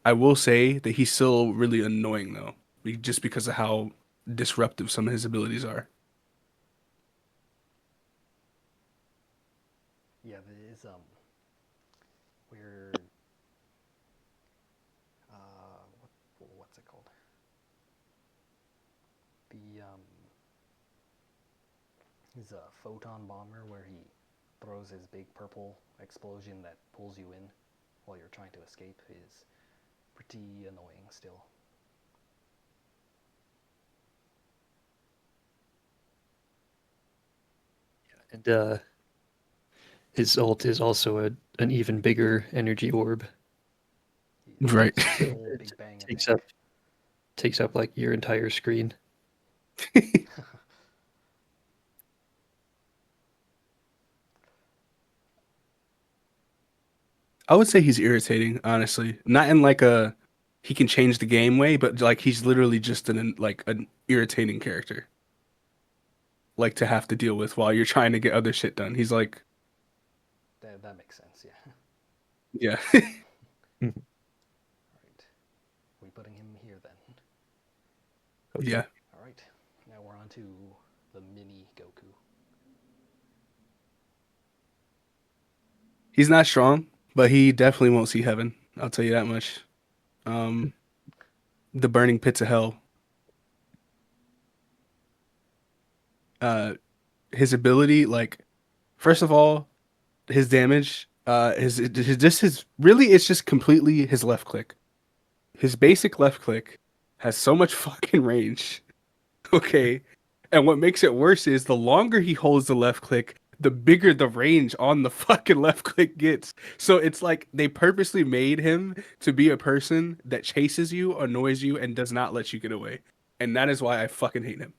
I will say that he's still really annoying though, just because of how disruptive some of his abilities are. Yeah, there's where what's it called? The He's a photon bomber where he throws his big purple explosion that pulls you in while you're trying to escape is pretty annoying still. And his ult is also an even bigger energy orb. He Right. throws a So full it Big Bang takes attack. up takes up like your entire screen. I would say he's irritating, honestly. Not in like a he can change the game way, but like he's literally just an irritating character. Like to have to deal with while you're trying to get other shit done. He's like, That makes sense, yeah. yeah. Mhm. Alright. Are we putting him here then? Okay. Yeah. Alright. Now we're on to the mini Goku. He's not strong, but he definitely won't see heaven. I'll tell you that much. Um, the burning pits of hell. Uh, his ability, like, first of all, his damage, his really, it's just completely his left click. His basic left click has so much fucking range. Okay. And what makes it worse is the longer he holds the left click, the bigger the range on the fucking left click gets. So it's like they purposely made him to be a person that chases you, annoys you, and does not let you get away. And that is why I fucking hate him.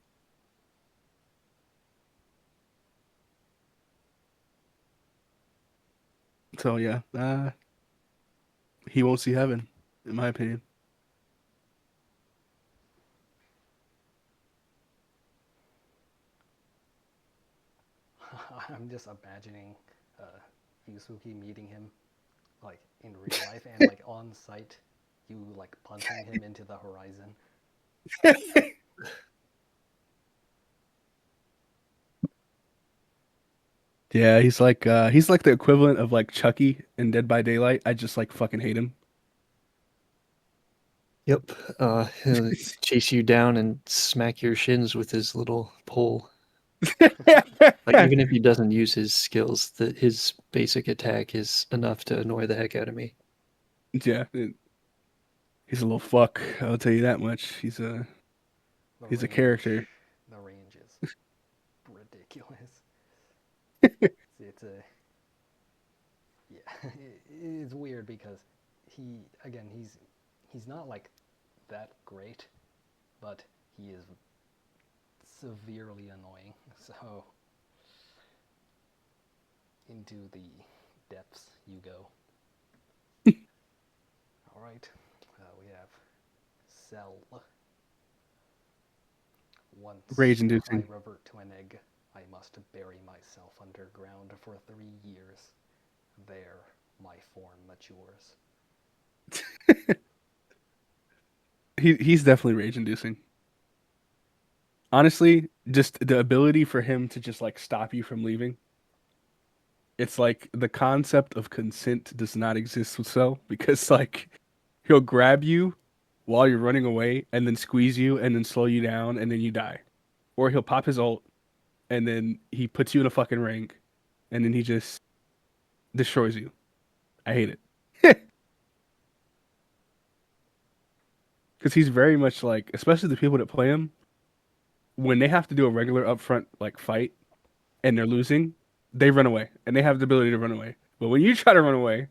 So yeah, he won't see heaven, in my opinion. I'm just imagining Yusuke meeting him like in real life and like on site, you like punching him into the horizon. Yeah, he's like the equivalent of like Chucky in Dead by Daylight. I just like fucking hate him. Yep. He'll chase you down and smack your shins with his little pole. Like even if he doesn't use his skills, his basic attack is enough to annoy the heck out of me. Yeah, he's a little fuck. I'll tell you that much. The He's a range, character. the range is ridiculous. It's a yeah, it's weird because he's not like that great, but he is severely annoying. So into the depths you go. All right, we have Cell. Rage Once I inducing. revert to an egg, I must bury myself underground for 3 years. There, my form matures. He's definitely rage inducing. Honestly, just the ability for him to just like stop you from leaving. It's like the concept of consent does not exist with Cell because like He'll grab you while you're running away and then squeeze you and then slow you down and then you die. Or he'll pop his ult and then he puts you in a fucking ring and then he just destroys you. I hate it. Because he's very much like, especially the people that play him, when they have to do a regular upfront like fight and they're losing, they run away and they have the ability to run away. But when you try to run away,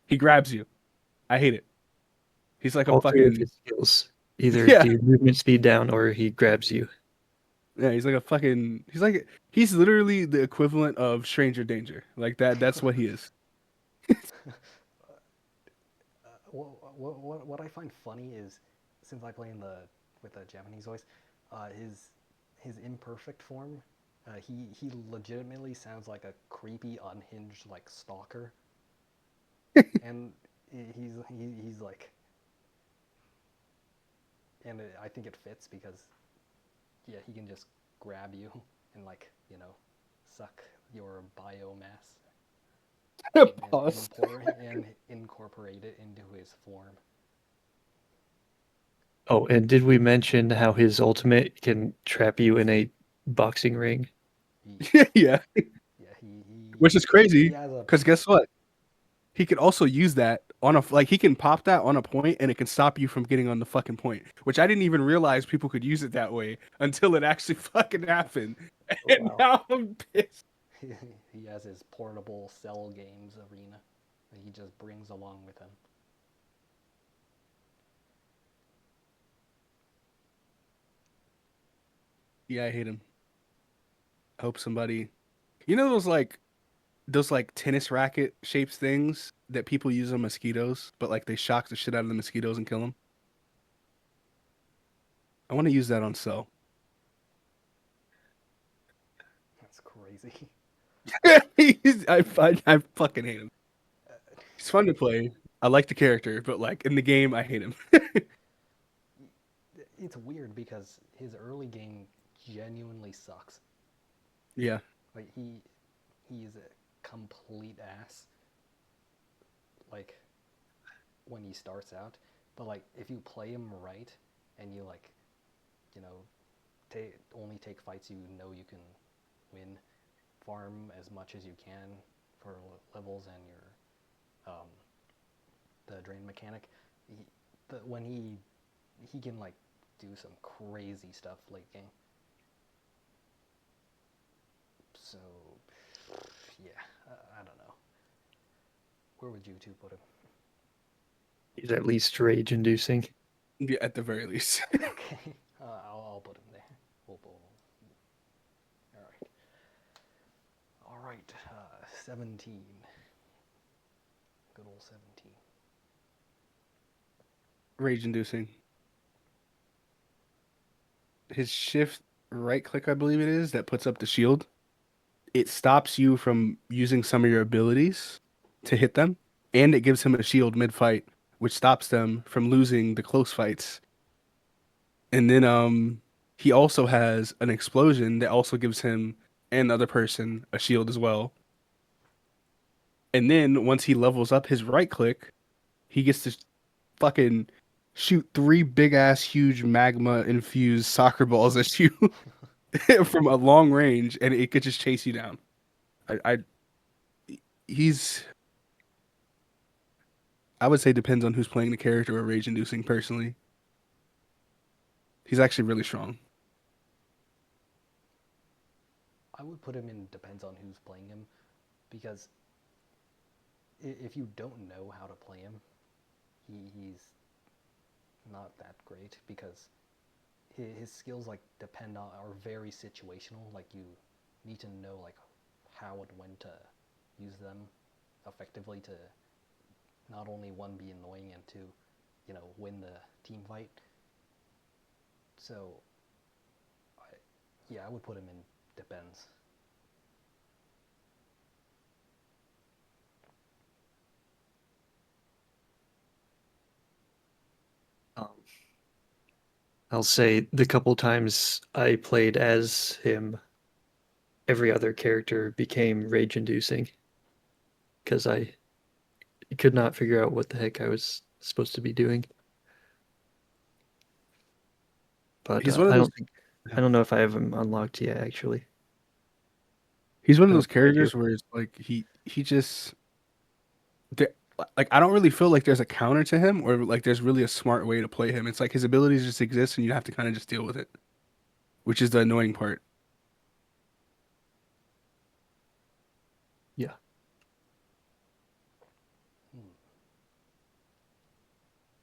he grabs you. I hate it. He's like a All three of fucking his skills either yeah, do movement speed down or he grabs you. yeah. He's like a fucking. He's literally the equivalent of stranger danger. Like that. That's what he is. What I find funny is, since I play in the with the Japanese voice, his imperfect form, he legitimately sounds like a creepy, unhinged like stalker, and he's like, and I think it fits because yeah, he can just grab you and like suck your biomass Pause. and incorporate it into his form. Oh, and did we mention how his ultimate can trap you in a boxing ring? He, Yeah, yeah, which is he crazy. has a Because guess what? He could also use that on a like he can pop that on a point and it can stop you from getting on the fucking point. Which I didn't even realize people could use it that way until it actually fucking happened. oh And wow. now I'm pissed. He has his portable cell games arena that he just brings along with him. Yeah, I hate him. I hope somebody, you know those like tennis racket shapes things that people use on mosquitoes, but like they shock the shit out of the mosquitoes and kill them. I want to use that on Cell. That's crazy. I fucking hate him. He's fun to play. I like the character, but like in the game, I hate him. It's weird because his early game genuinely sucks. Yeah. Like he's a complete ass. Like when he starts out, but like if you play him right and you like you know only take fights you know you can win, farm as much as you can for levels and your um, the drain mechanic. He, when he can like do some crazy stuff late game. So yeah, I don't know. Where would you two put him? He's at least rage inducing. Yeah, at the very least. Okay, I'll put him there. All right, all right. 17. Good old 17. Rage inducing. His shift right click, I believe it is, that puts up the shield. It stops you from using some of your abilities to hit them, and it gives him a shield mid fight, which stops them from losing the close fights. And then he also has an explosion that also gives him and the other person a shield as well. And then once he levels up his right click, he gets to fucking shoot three big ass huge magma infused soccer balls at you from a long range and it could just chase you down. I he's I would say depends on who's playing the character or rage inducing personally. He's actually really strong. I would put him in depends on who's playing him because if you don't know how to play him, he's not that great because his skills like depend on are very situational. Like you need to know like how and when to use them effectively to not only one be annoying and two, win the team fight. So, I, yeah, I would put him in depends. Um, I'll say the couple times I played as him, every other character became rage inducing because I could not figure out what the heck I was supposed to be doing. But He's one of I those. don't think I don't know if I have him unlocked yet. Actually, He's one I of don't those think I do. characters where it's like he just there- like I don't really feel like there's a counter to him or like there's really a smart way to play him. It's like his abilities just exist and you have to kind of just deal with it, which is the annoying part. Yeah. Hmm.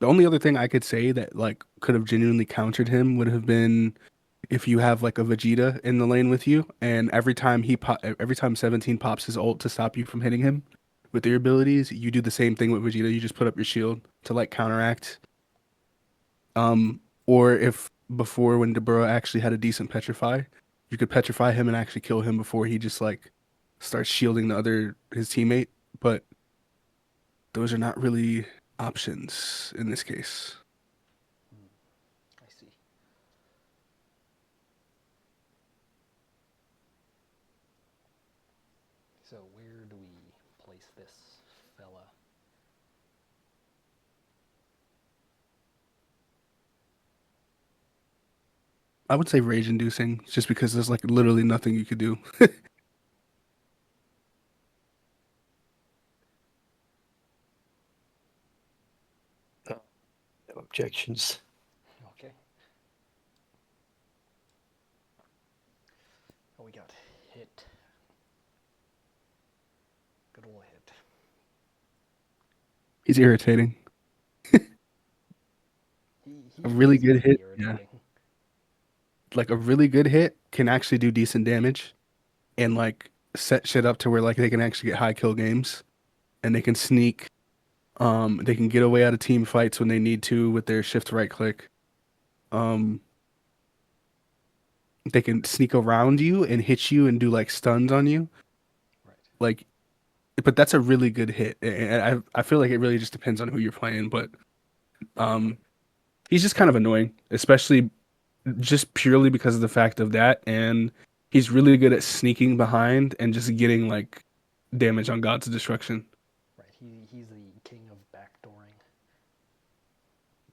The only other thing I could say that like could have genuinely countered him would have been if you have like a Vegeta in the lane with you, and every time 17 pops his ult to stop you from hitting him with your abilities, you do the same thing with Vegeta. You just put up your shield to like counteract. Or if before when Deborah actually had a decent petrify, you could petrify him and actually kill him before he just like starts shielding his teammate. But those are not really options in this case. Hmm. I see. So where do we place this fella? I would say rage inducing, just because there's like literally nothing you could do. Uh, no objections. Okay. Oh, we got hit. Good ol' hit. He's irritating. He A really feels good pretty hit, yeah. irritating. Like a really good hit can actually do decent damage and like set shit up to where like they can actually get high kill games and they can sneak. They can get away out of team fights when they need to with their shift right click. Um, they can sneak around you and hit you and do like stuns on you. Right. Like, but that's a really good hit. And I feel like it really just depends on who you're playing. But um, he's just kind of annoying, especially just purely because of the fact of that. And he's really good at sneaking behind and just getting like damage on God's destruction. Right. He's the king of backdooring.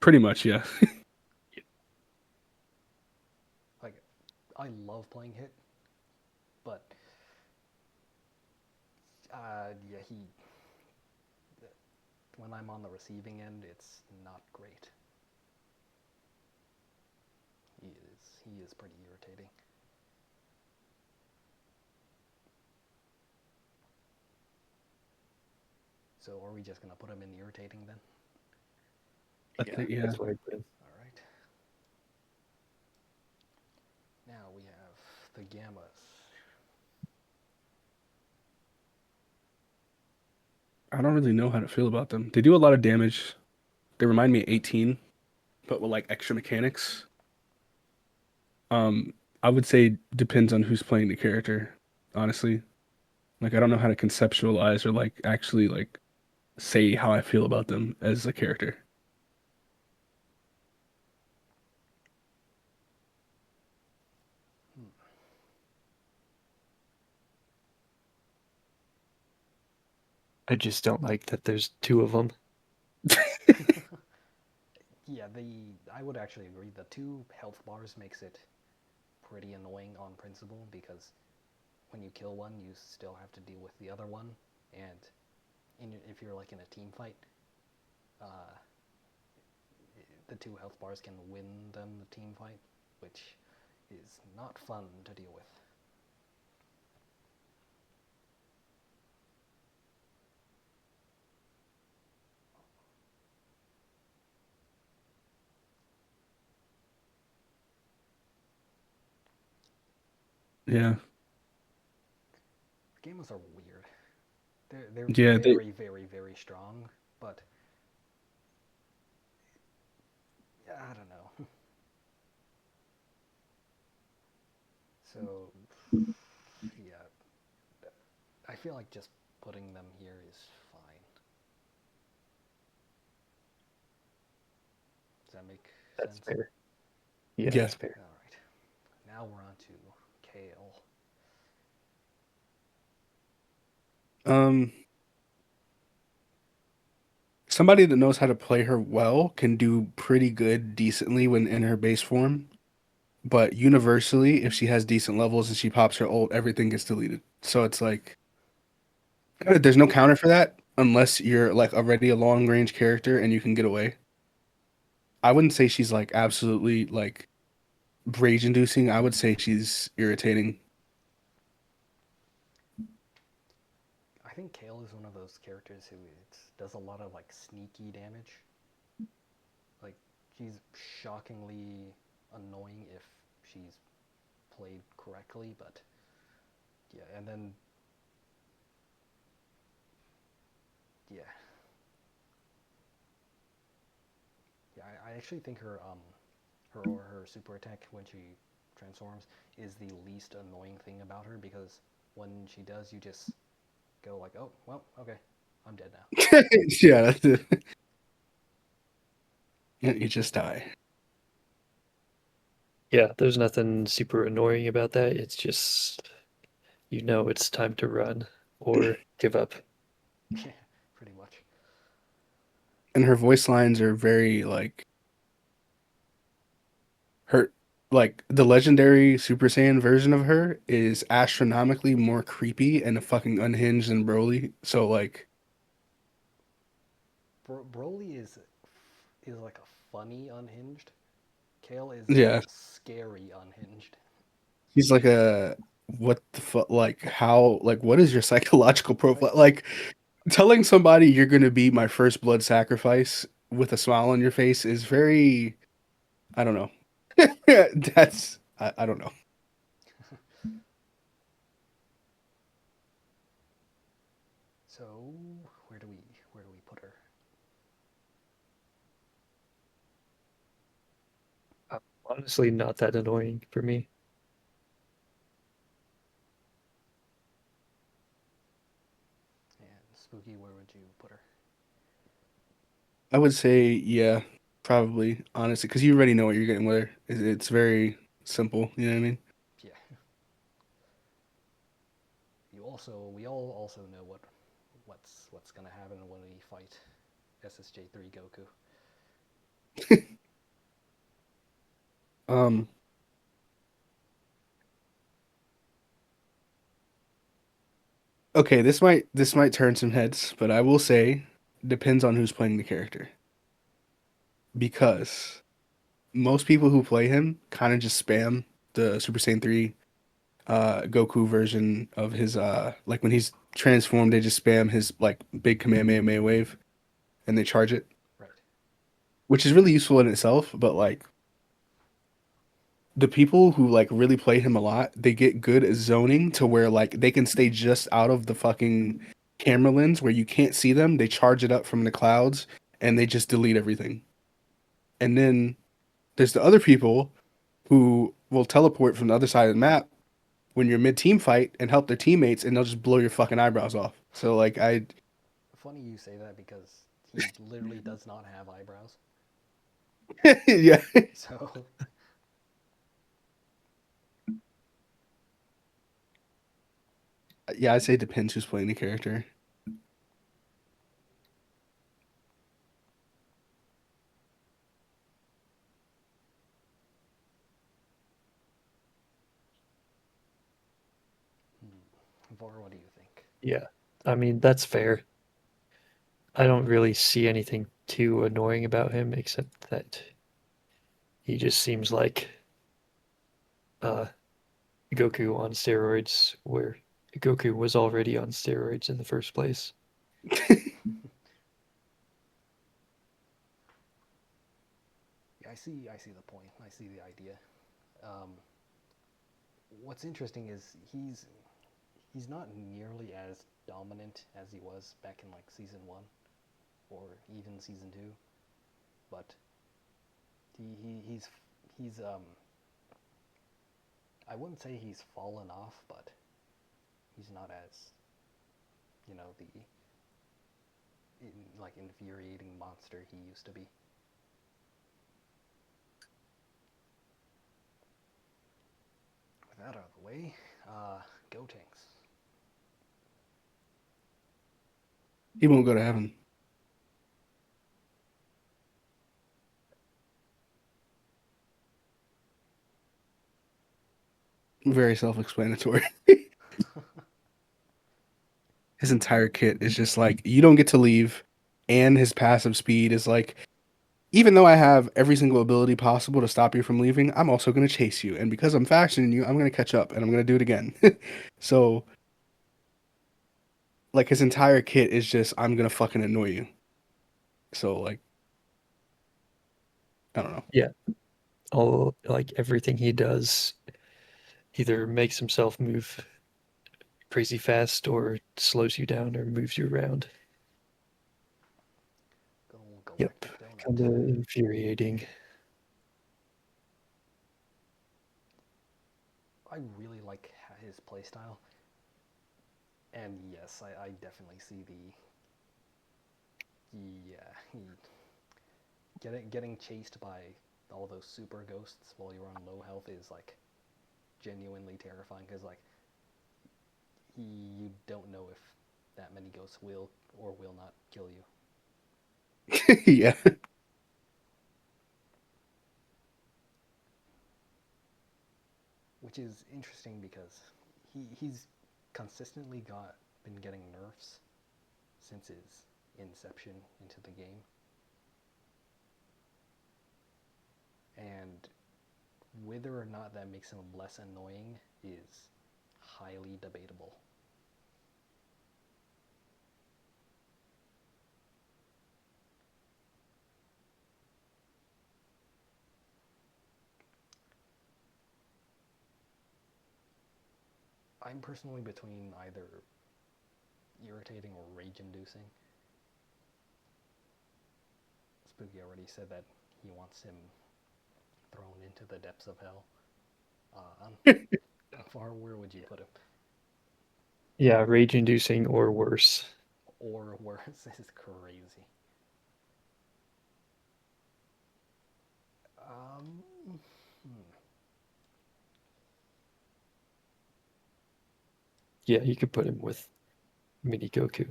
Pretty much, yeah. Like, I love playing hit, but yeah, he when I'm on the receiving end, it's not great. He is pretty irritating. So are we just gonna put him in irritating then? I Yeah, think, yeah. that's what I put him. All right. Now we have the gammas. I don't really know how to feel about them. They do a lot of damage. They remind me of 18, but with like extra mechanics. Um, I would say depends on who's playing the character, honestly. Like I don't know how to conceptualize or like actually like say how I feel about them as a character. Hmm. I just don't like that there's two of them. Yeah, I would actually agree. The two health bars makes it pretty annoying on principle because when you kill one, you still have to deal with the other one, and if you're like in a team fight, uh, the two health bars can win them the team fight, which is not fun to deal with. Yeah. Gamers are weird. They're Yeah, they very very very strong, but I don't know. So yeah, I feel like just putting them here is fine. Does that make That's sense? fair. Yeah, yeah. that's fair. All right. Now we're on to Kale. Um somebody that knows how to play her well can do pretty good, decently when in her base form. But universally, if she has decent levels and she pops her ult, everything gets deleted. So it's like there's no counter for that unless you're like already a long range character and you can get away. I wouldn't say she's like absolutely like rage inducing. I would say she's irritating. I think Kale is one of those characters who does a lot of like sneaky damage. Like she's shockingly annoying if she's played correctly, but yeah, and then yeah, yeah. I actually think her super attack when she transforms is the least annoying thing about her because when she does, you just go like, oh well, okay, I'm dead now. Yeah, that's it. You just die. Yeah, there's nothing super annoying about that. It's just it's time to run or give up. Yeah, pretty much. And her voice lines are very like her like the legendary Super Saiyan version of her is astronomically more creepy and fucking unhinged than Broly. So like Broly is like a funny unhinged. Kale is yeah, scary unhinged. he's like a what the fuck like how like what is your psychological Like profile? Like telling somebody you're gonna be my first blood sacrifice with a smile on your face is very I don't know. That's I don't know. so, where do we put her? Honestly, not that annoying for me. And Spooky, where would you put her? I would say yeah, probably honestly, because you already know what you're getting with her. It's very simple. You know what I mean? Yeah. We all also know what's gonna happen when we fight SSJ3 Goku. Um. Okay, this might turn some heads, but I will say depends on who's playing the character because most people who play him kind of just spam the Super Saiyan 3 Goku version of his like when he's transformed they just spam his like big Kamehameha wave and they charge it, Right. which is really useful in itself, but like the people who like really play him a lot, they get good at zoning to where like they can stay just out of the fucking camera lens where you can't see them. They charge it up from the clouds and they just delete everything. And then there's the other people who will teleport from the other side of the map when you're mid team fight and help their teammates and they'll just blow your fucking eyebrows off. So like I Funny you say that because he literally does not have eyebrows. yeah. So Yeah, I say it depends who's playing the character. Var, what do you think? Yeah, I mean, that's fair. I don't really see anything too annoying about him except that he just seems like uh, Goku on steroids, where Goku was already on steroids in the first place. Yeah, I see the point. I see the idea. Um, what's interesting is he's not nearly as dominant as he was back in like season one or even season two, but he's I wouldn't say he's fallen off, but he's not as the like infuriating monster he used to be. With that out of the way, go tanks. He won't go to heaven. Very self-explanatory. His entire kit is just like you don't get to leave, and his passive speed is like even though I have every single ability possible to stop you from leaving, I'm also going to chase you. And because I'm faster than you, I'm going to catch up and I'm going to do it again. So, like, his entire kit is just, I'm going to fucking annoy you. So, like, I don't know. Yeah, all like everything he does either makes himself move crazy fast or slows you down or moves you around. Go Yep, Galactic kind Donut. of infuriating. I really like his playstyle, and yes, I definitely see the yeah getting chased by all those super ghosts while you're on low health is like genuinely terrifying because like you don't know if that many ghosts will or will not kill you. Yeah. Which is interesting because he's consistently been getting nerfs since his inception into the game, and whether or not that makes him less annoying is highly debatable. I'm personally between either irritating or rage inducing. Spooky already said that he wants him thrown into the depths of hell. How far where would you put him? Yeah, rage inducing or worse. Or worse is crazy. Um, Yeah, you could put him with Mini Goku.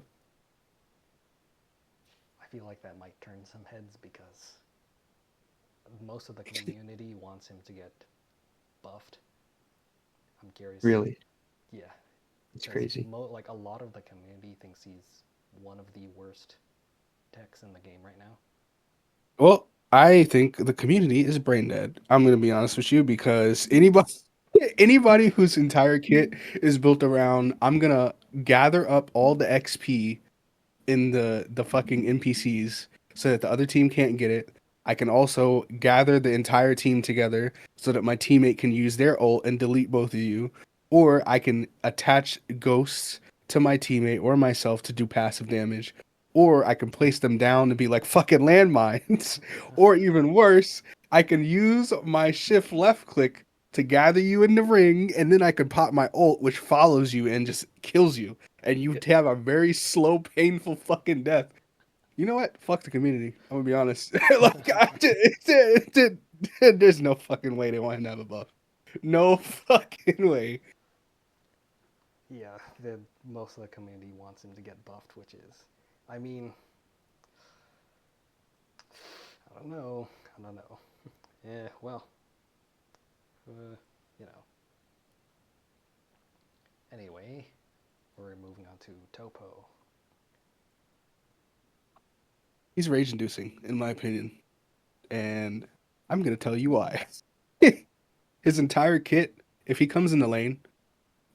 I feel like that might turn some heads because most of the community wants him to get buffed. I'm curious. Really, Yeah, it's because crazy. like a lot of the community thinks he's one of the worst techs in the game right now. Well, I think the community is brain dead. I'm going to be honest with you because anybody whose entire kit is built around I'm going to gather up all the XP in the fucking NPCs so that the other team can't get it. I can also gather the entire team together so that my teammate can use their ult and delete both of you, or I can attach ghosts to my teammate or myself to do passive damage, or I can place them down to be like fucking landmines, or even worse, I can use my shift left click to gather you in the ring, and then I can pop my ult, which follows you and just kills you and you Yeah, have a very slow, painful fucking death. You know what? Fuck the community. I'm gonna be honest. Like, there's no fucking way they want him to have a buff. No fucking way. Yeah, most of the community wants him to get buffed, which is, I mean, I don't know. I don't know. Yeah, well, you know. Anyway, we're moving on to Topo. He's rage inducing, in my opinion, and I'm gonna tell you why. His entire kit, if he comes in the lane,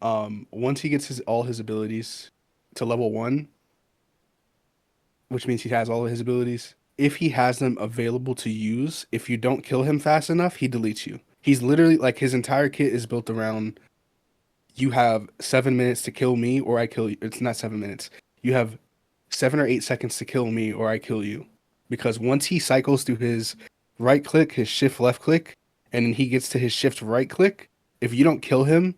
once he gets his all his abilities to level 1, which means he has all of his abilities. If he has them available to use, if you don't kill him fast enough, he deletes you. He's literally like his entire kit is built around you have 7 minutes to kill me or I kill you. It's not 7 minutes. You have 7 or 8 seconds to kill me or I kill you. Because once he cycles through his right click, his shift left click, and then he gets to his shift right click, if you don't kill him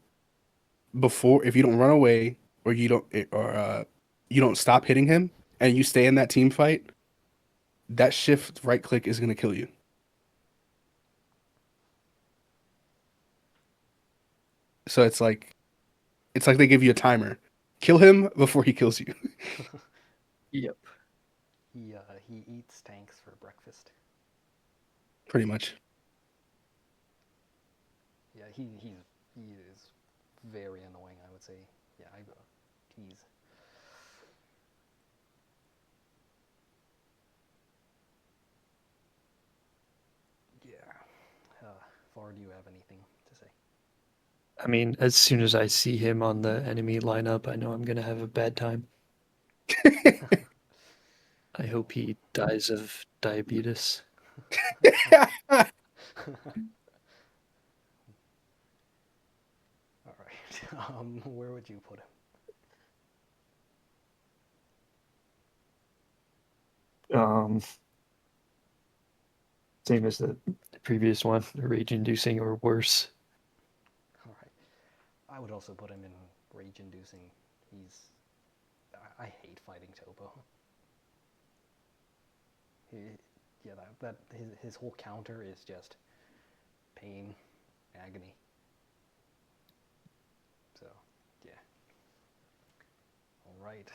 if you don't run away or you don't stop hitting him and you stay in that team fight, that shift right click is gonna kill you. So it's like they give you a timer. Kill him before he kills you. yep. He eats tanks for breakfast. Pretty much. Yeah, he's he is very annoying, I would say. Yeah, he's yeah. Far, do you have anything to say? I mean, as soon as I see him on the enemy lineup, I know I'm gonna have a bad time. I hope he dies of diabetes. All right. Where would you put him? Um, Same as the previous one, rage-inducing or worse. All right. I would also put him in rage-inducing. He's I hate fighting Topo. He, yeah, that his whole counter is just pain, agony. So, yeah. All right.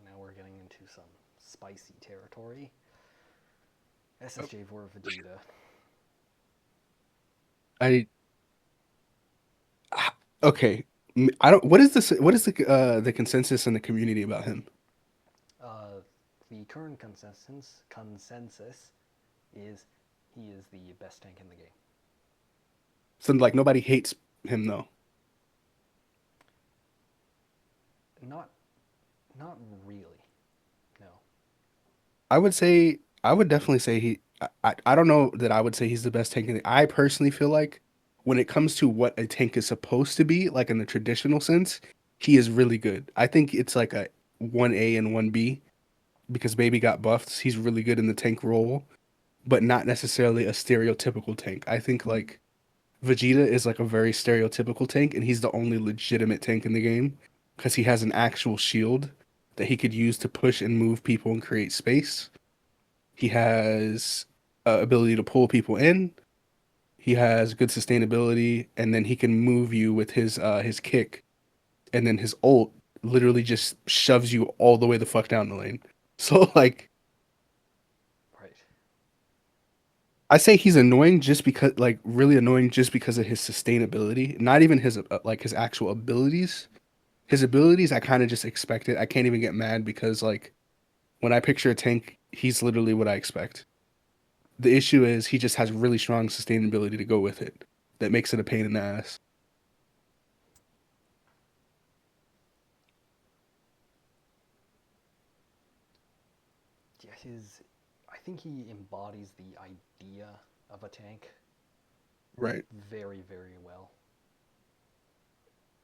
Now we're getting into some spicy territory. SSJ for Vegeta. I okay. I don't. What is this? What is the consensus in the community about him? Uh, the current consensus is he is the best tank in the game. So like nobody hates him though. Not not really. No. I would definitely say I don't know that I would say he's the best tank in the. I personally feel like when it comes to what a tank is supposed to be, like in the traditional sense, he is really good. I think it's like a 1A and 1B because Baby got buffed. He's really good in the tank role, but not necessarily a stereotypical tank. I think like Vegeta is like a very stereotypical tank, and he's the only legitimate tank in the game because he has an actual shield that he could use to push and move people and create space. He has ability to pull people in. He has good sustainability, and then he can move you with his kick, and then his ult literally just shoves you all the way the fuck down the lane. So like Right. I say he's annoying just because like really annoying just because of his sustainability, not even his like his actual abilities. His abilities I kind of just expect it. I can't even get mad because like when I picture a tank, he's literally what I expect. The issue is he just has really strong sustainability to go with it. That makes it a pain in the ass. Yeah, his. I think he embodies the idea of a tank Right. very, very well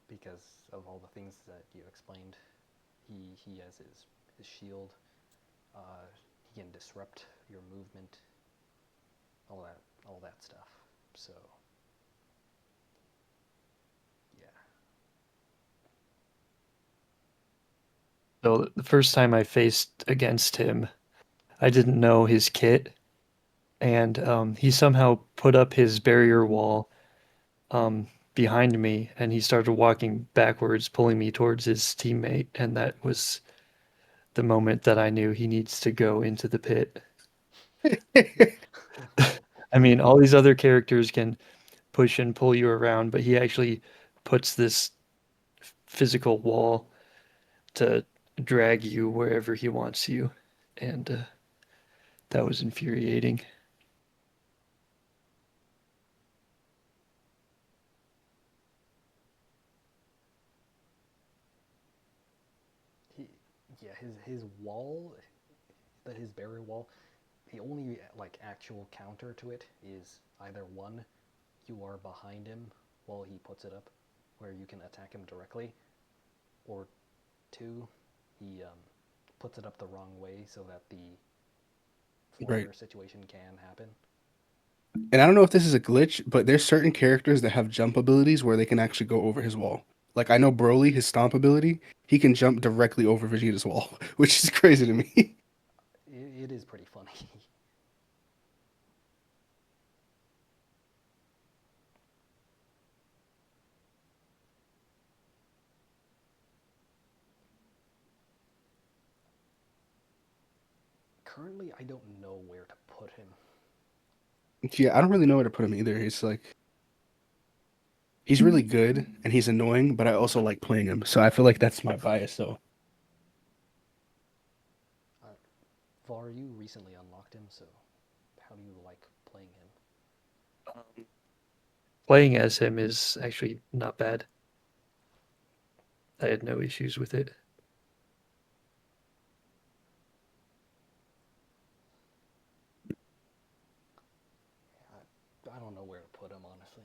because of all the things that you explained. He has his shield. Uh, he can disrupt your movement. All that stuff. So yeah. So the first time I faced against him, I didn't know his kit, and he somehow put up his barrier wall behind me, and he started walking backwards, pulling me towards his teammate, and that was the moment that I knew he needs to go into the pit. I mean, all these other characters can push and pull you around, but he actually puts this physical wall to drag you wherever he wants you, and that was infuriating. He, yeah, his wall, his barrier wall. The only like actual counter to it is either one, you are behind him while he puts it up, where you can attack him directly, or two, he puts it up the wrong way so that the Right. flanker situation can happen. And I don't know if this is a glitch, but there's certain characters that have jump abilities where they can actually go over his wall. Like I know Broly, his stomp ability, he can jump directly over Vegeta's wall, which is crazy to me. It is pretty funny. Currently, I don't know where to put him. Yeah, I don't really know where to put him either. It's like He's really good and he's annoying, but I also like playing him. So I feel like that's my bias. So Uh, Var, you recently unlocked him, so how do you like playing him? Playing as him is actually not bad. I had no issues with it. I don't know where to put him, honestly.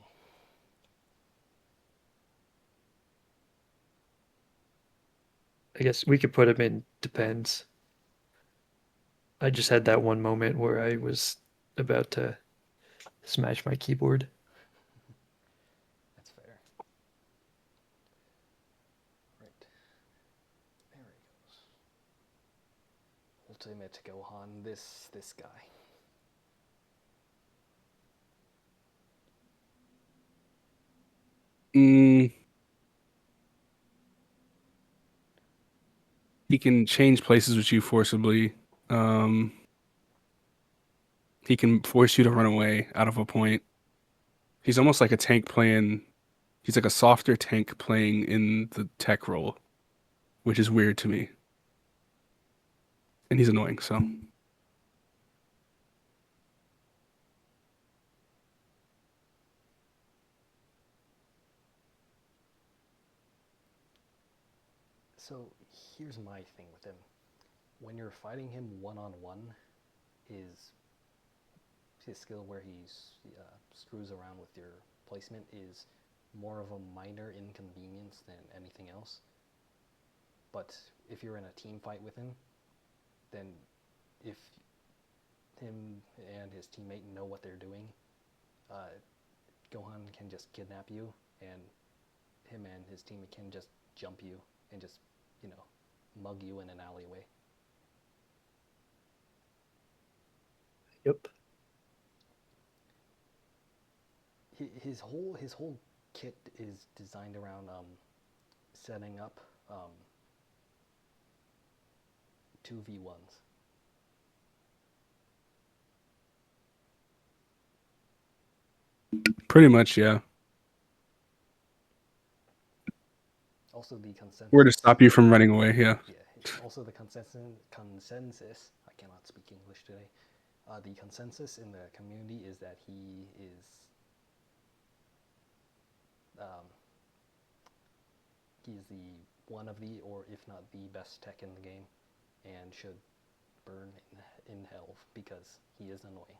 I guess we could put him in depends. I just had that one moment where I was about to smash my keyboard. That's fair. Right. There he goes. Ultimate Gohan, this guy. mm, he can change places with you forcibly. Um, he can force you to run away out of a point. He's almost like a tank playing. He's like a softer tank playing in the tech role, which is weird to me. And he's annoying. So So here's my thing with him. When you're fighting him one on one, his skill where he screws around with your placement is more of a minor inconvenience than anything else. But if you're in a team fight with him, then if him and his teammate know what they're doing, uh, Gohan can just kidnap you, and him and his teammate can just jump you and just, you know, mug you in an alleyway. Yep. His whole kit is designed around setting up 2v1s. pretty much, yeah. Also, the Where to consensus. stop you from running away? Yeah. Yeah. Also, the consensus. I cannot speak English today. The consensus in the community is that he is um, he's the one of the, or if not the best tech in the game, and should burn in hell because he is annoying.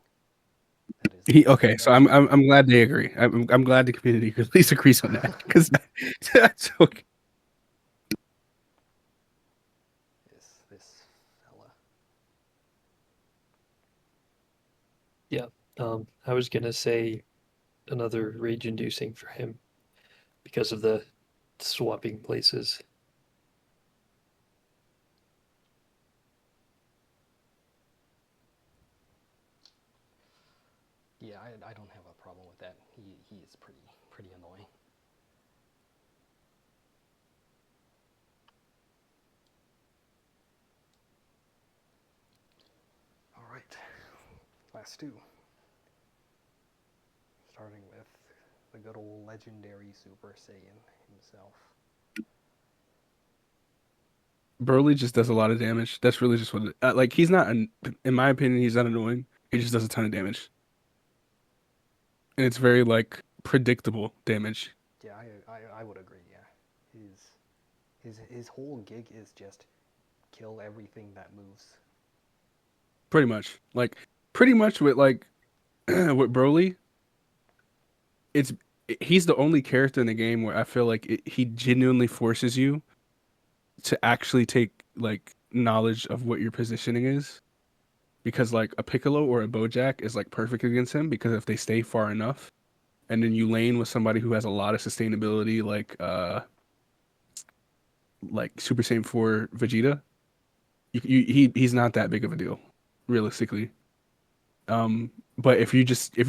That is He the okay. So that is the I'm glad they agree. I'm glad the community at least agrees on that because that's okay. this fella. Yeah. I was gonna say another rage inducing for him because of the swapping places. Yeah, I don't have a problem with that. He is pretty annoying. All right, last two. Starting with the good old legendary Super Saiyan himself. Broly just does a lot of damage. That's really just what like he's not an, in my opinion he's not annoying. He just does a ton of damage. And it's very like predictable damage. Yeah, I would agree. Yeah, his whole gig is just kill everything that moves. Pretty much. Like pretty much with like with Broly, it's he's the only character in the game where I feel like he genuinely forces you to actually take like knowledge of what your positioning is because like a Piccolo or a Bojack is like perfect against him because if they stay far enough and then you lane with somebody who has a lot of sustainability like Super Saiyan 4 Vegeta, he's not that big of a deal realistically. But if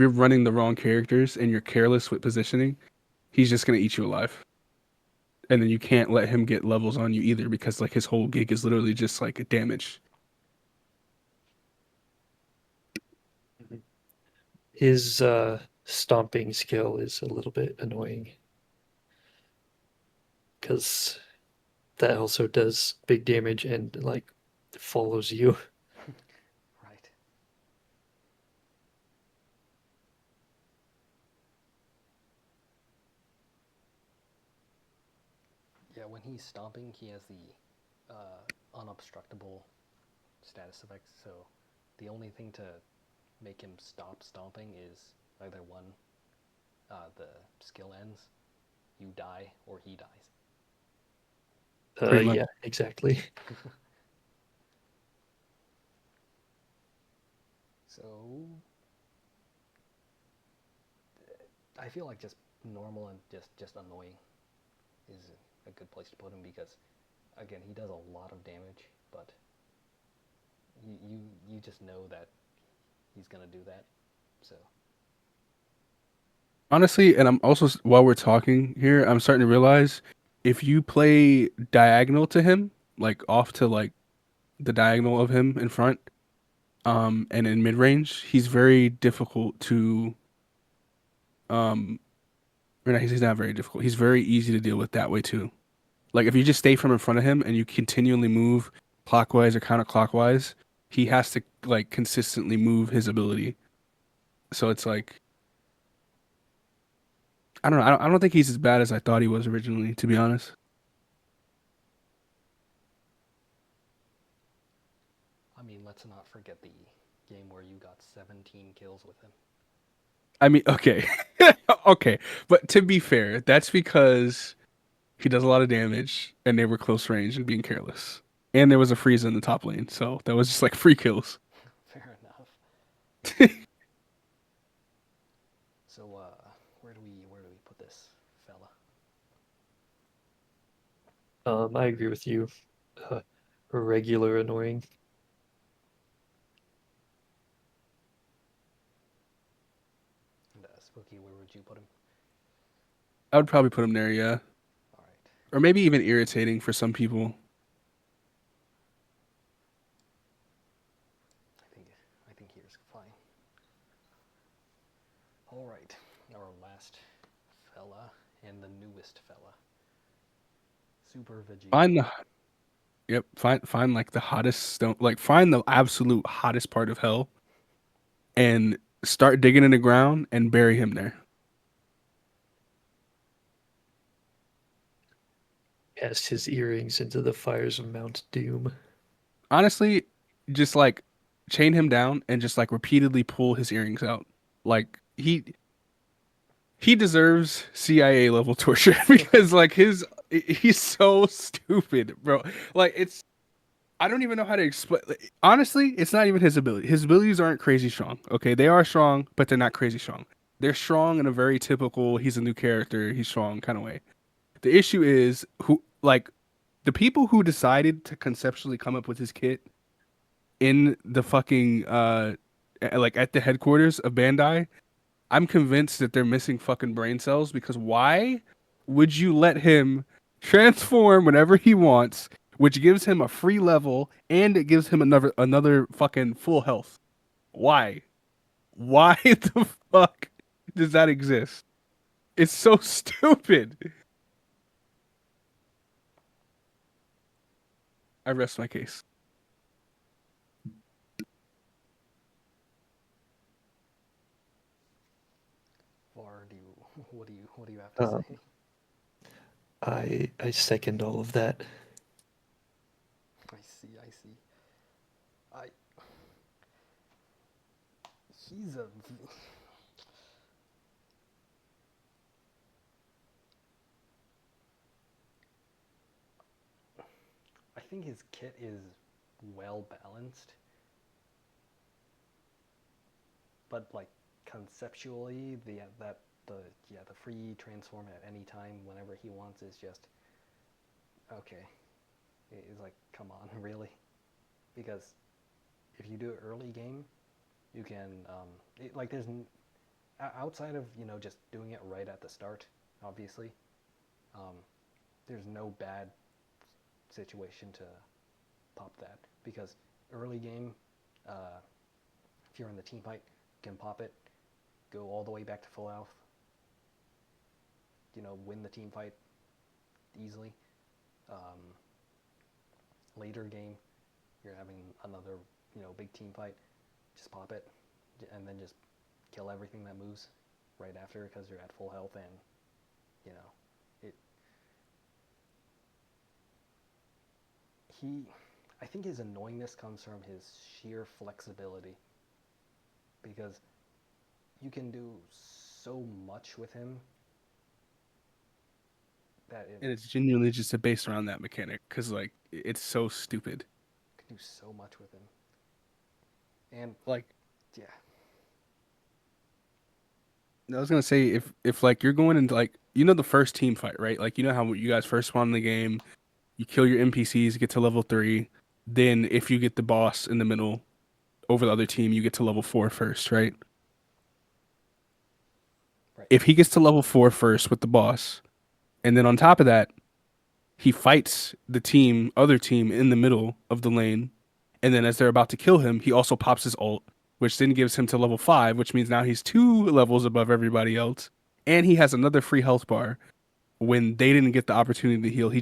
you're running the wrong characters and you're careless with positioning, he's just gonna eat you alive. And then you can't let him get levels on you either because like his whole gig is literally just like damage. His stomping skill is a little bit annoying. because that also does big damage and like follows you. Right. Yeah, when he's stomping, he has the unobstructable status effect. So the only thing to make him stop stomping is either one, the skill ends, you die, or he dies. Pretty much. Yeah, exactly. So I feel like just normal and just annoying is a good place to put him because again he does a lot of damage, but you just know that he's gonna do that. So Honestly, and I'm also while we're talking here, I'm starting to realize if you play diagonal to him, like off to like the diagonal of him in front, and in mid range, he's very difficult to um or not, he's not very difficult. He's very easy to deal with that way too. Like if you just stay from in front of him and you continually move clockwise or counterclockwise, he has to like consistently move his ability. So it's like I don't know. I don't think he's as bad as I thought he was originally, to be honest. I mean, let's not forget the game where you got 17 kills with him. I mean, okay. Okay. But to be fair, that's because he does a lot of damage and they were close range and being careless. And there was a freeze in the top lane, so that was just like free kills. Fair enough. So where do we put this fella? I agree with you. Uh, Regular annoying. And Spooky, where would you put him? I would probably put him there, yeah. All right. Or maybe even irritating for some people. I think here's fine. All right. Our last fella and the newest fella, Super Vegeta. Find the Yep, find like the hottest stone, like find the absolute hottest part of hell and start digging in the ground and bury him there. Cast his earrings into the fires of Mount Doom. Honestly, just like chain him down and just like repeatedly pull his earrings out. Like he deserves CIA level torture because like he's so stupid, bro. Like it's I don't even know how to explain. Honestly, it's not even his ability. His abilities aren't crazy strong. Okay, they are strong, but they're not crazy strong. They're strong in a very typical he's a new character, he's strong kind of way. The issue is who like the people who decided to conceptually come up with his kit in the fucking like at the headquarters of Bandai. I'm convinced that they're missing fucking brain cells because why would you let him transform whenever he wants, which gives him a free level and it gives him another fucking full health? Why? Why the fuck does that exist? It's so stupid. I rest my case. Var, what do you have to Um, say? I second all of that. I see. I he's a I think his kit is well balanced, but like conceptually, the free transform at any time whenever he wants is just okay. It's like come on, really? Because if you do it early game, you can like there's outside of just doing it right at the start, obviously. Um, there's no bad situation to pop that because early game, uh, if you're in the team fight, you can pop it, go all the way back to full health, win the team fight, easily. Later game, you're having another big team fight, just pop it, and then just kill everything that moves right after because you're at full health and you know it. He, I think his annoyingness comes from his sheer flexibility because you can do so much with him that it And it's genuinely just based around that mechanic because like it's so stupid. can do so much with him. And Like yeah, I was gonna say if like you're going into like the first team fight, right? Like you know how you guys first spawn in the game, you kill your NPCs, get to level 3, then if you get the boss in the middle over the other team, you get to level 4 first, right? right. If he gets to level 4 first with the boss, and then on top of that, he fights the other team in the middle of the lane, and then as they're about to kill him, he also pops his ult, which then gives him to level 5, which means now he's 2 levels above everybody else, and he has another free health bar when they didn't get the opportunity to heal.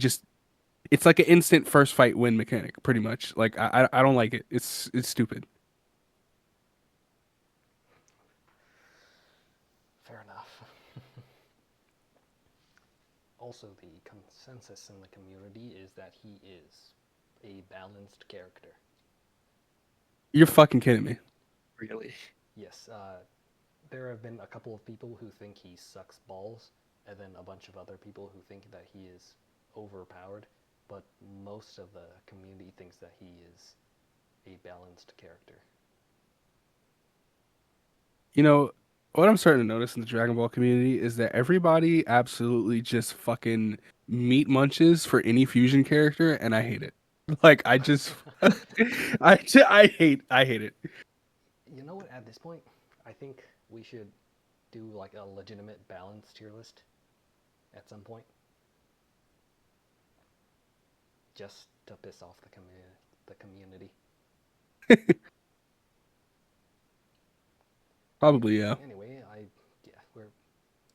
It's like an instant first fight win mechanic, pretty much. Like I don't like it. It's stupid. Fair enough. Also, the consensus in the community is that he is a balanced character. You're fucking kidding me. Really. Yes, there have been a couple of people who think he sucks balls, and then a bunch of other people who think that he is overpowered, but most of the community thinks that he is a balanced character. You know, what I'm starting to notice in the Dragon Ball community is that everybody absolutely just fucking meat munches for any fusion character, and I hate it. Like I just, I hate it. You know what, at this point, I think we should do like a legitimate balanced tier list at some point, just to piss off the community. Probably yeah. Anyway, yeah,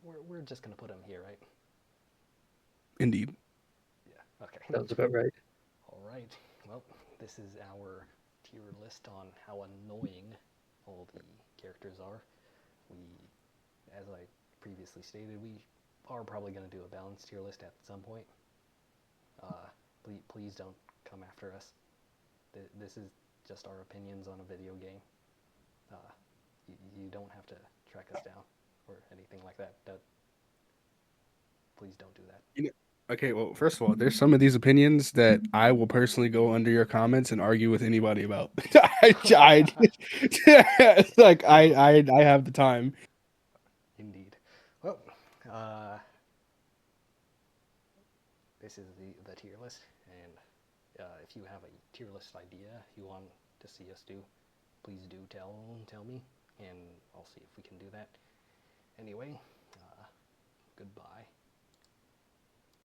we're just gonna put him here, right? Indeed. Yeah. Okay. Sounds about right. All right. Well, this is our tier list on how annoying all the characters are. We, as I previously stated, we are probably going to do a balanced tier list at some point. Please don't come after us. This is just our opinions on a video game. Uh, you don't have to track us down or anything like that. Please don't do that. Okay, well, first of all, there's some of these opinions that I will personally go under your comments and argue with anybody about. Like I have the time. Indeed. Well, uh, this is the tier list, and if you have a tier list idea you want to see us do, please do tell me, and I'll see if we can do that. Anyway, goodbye.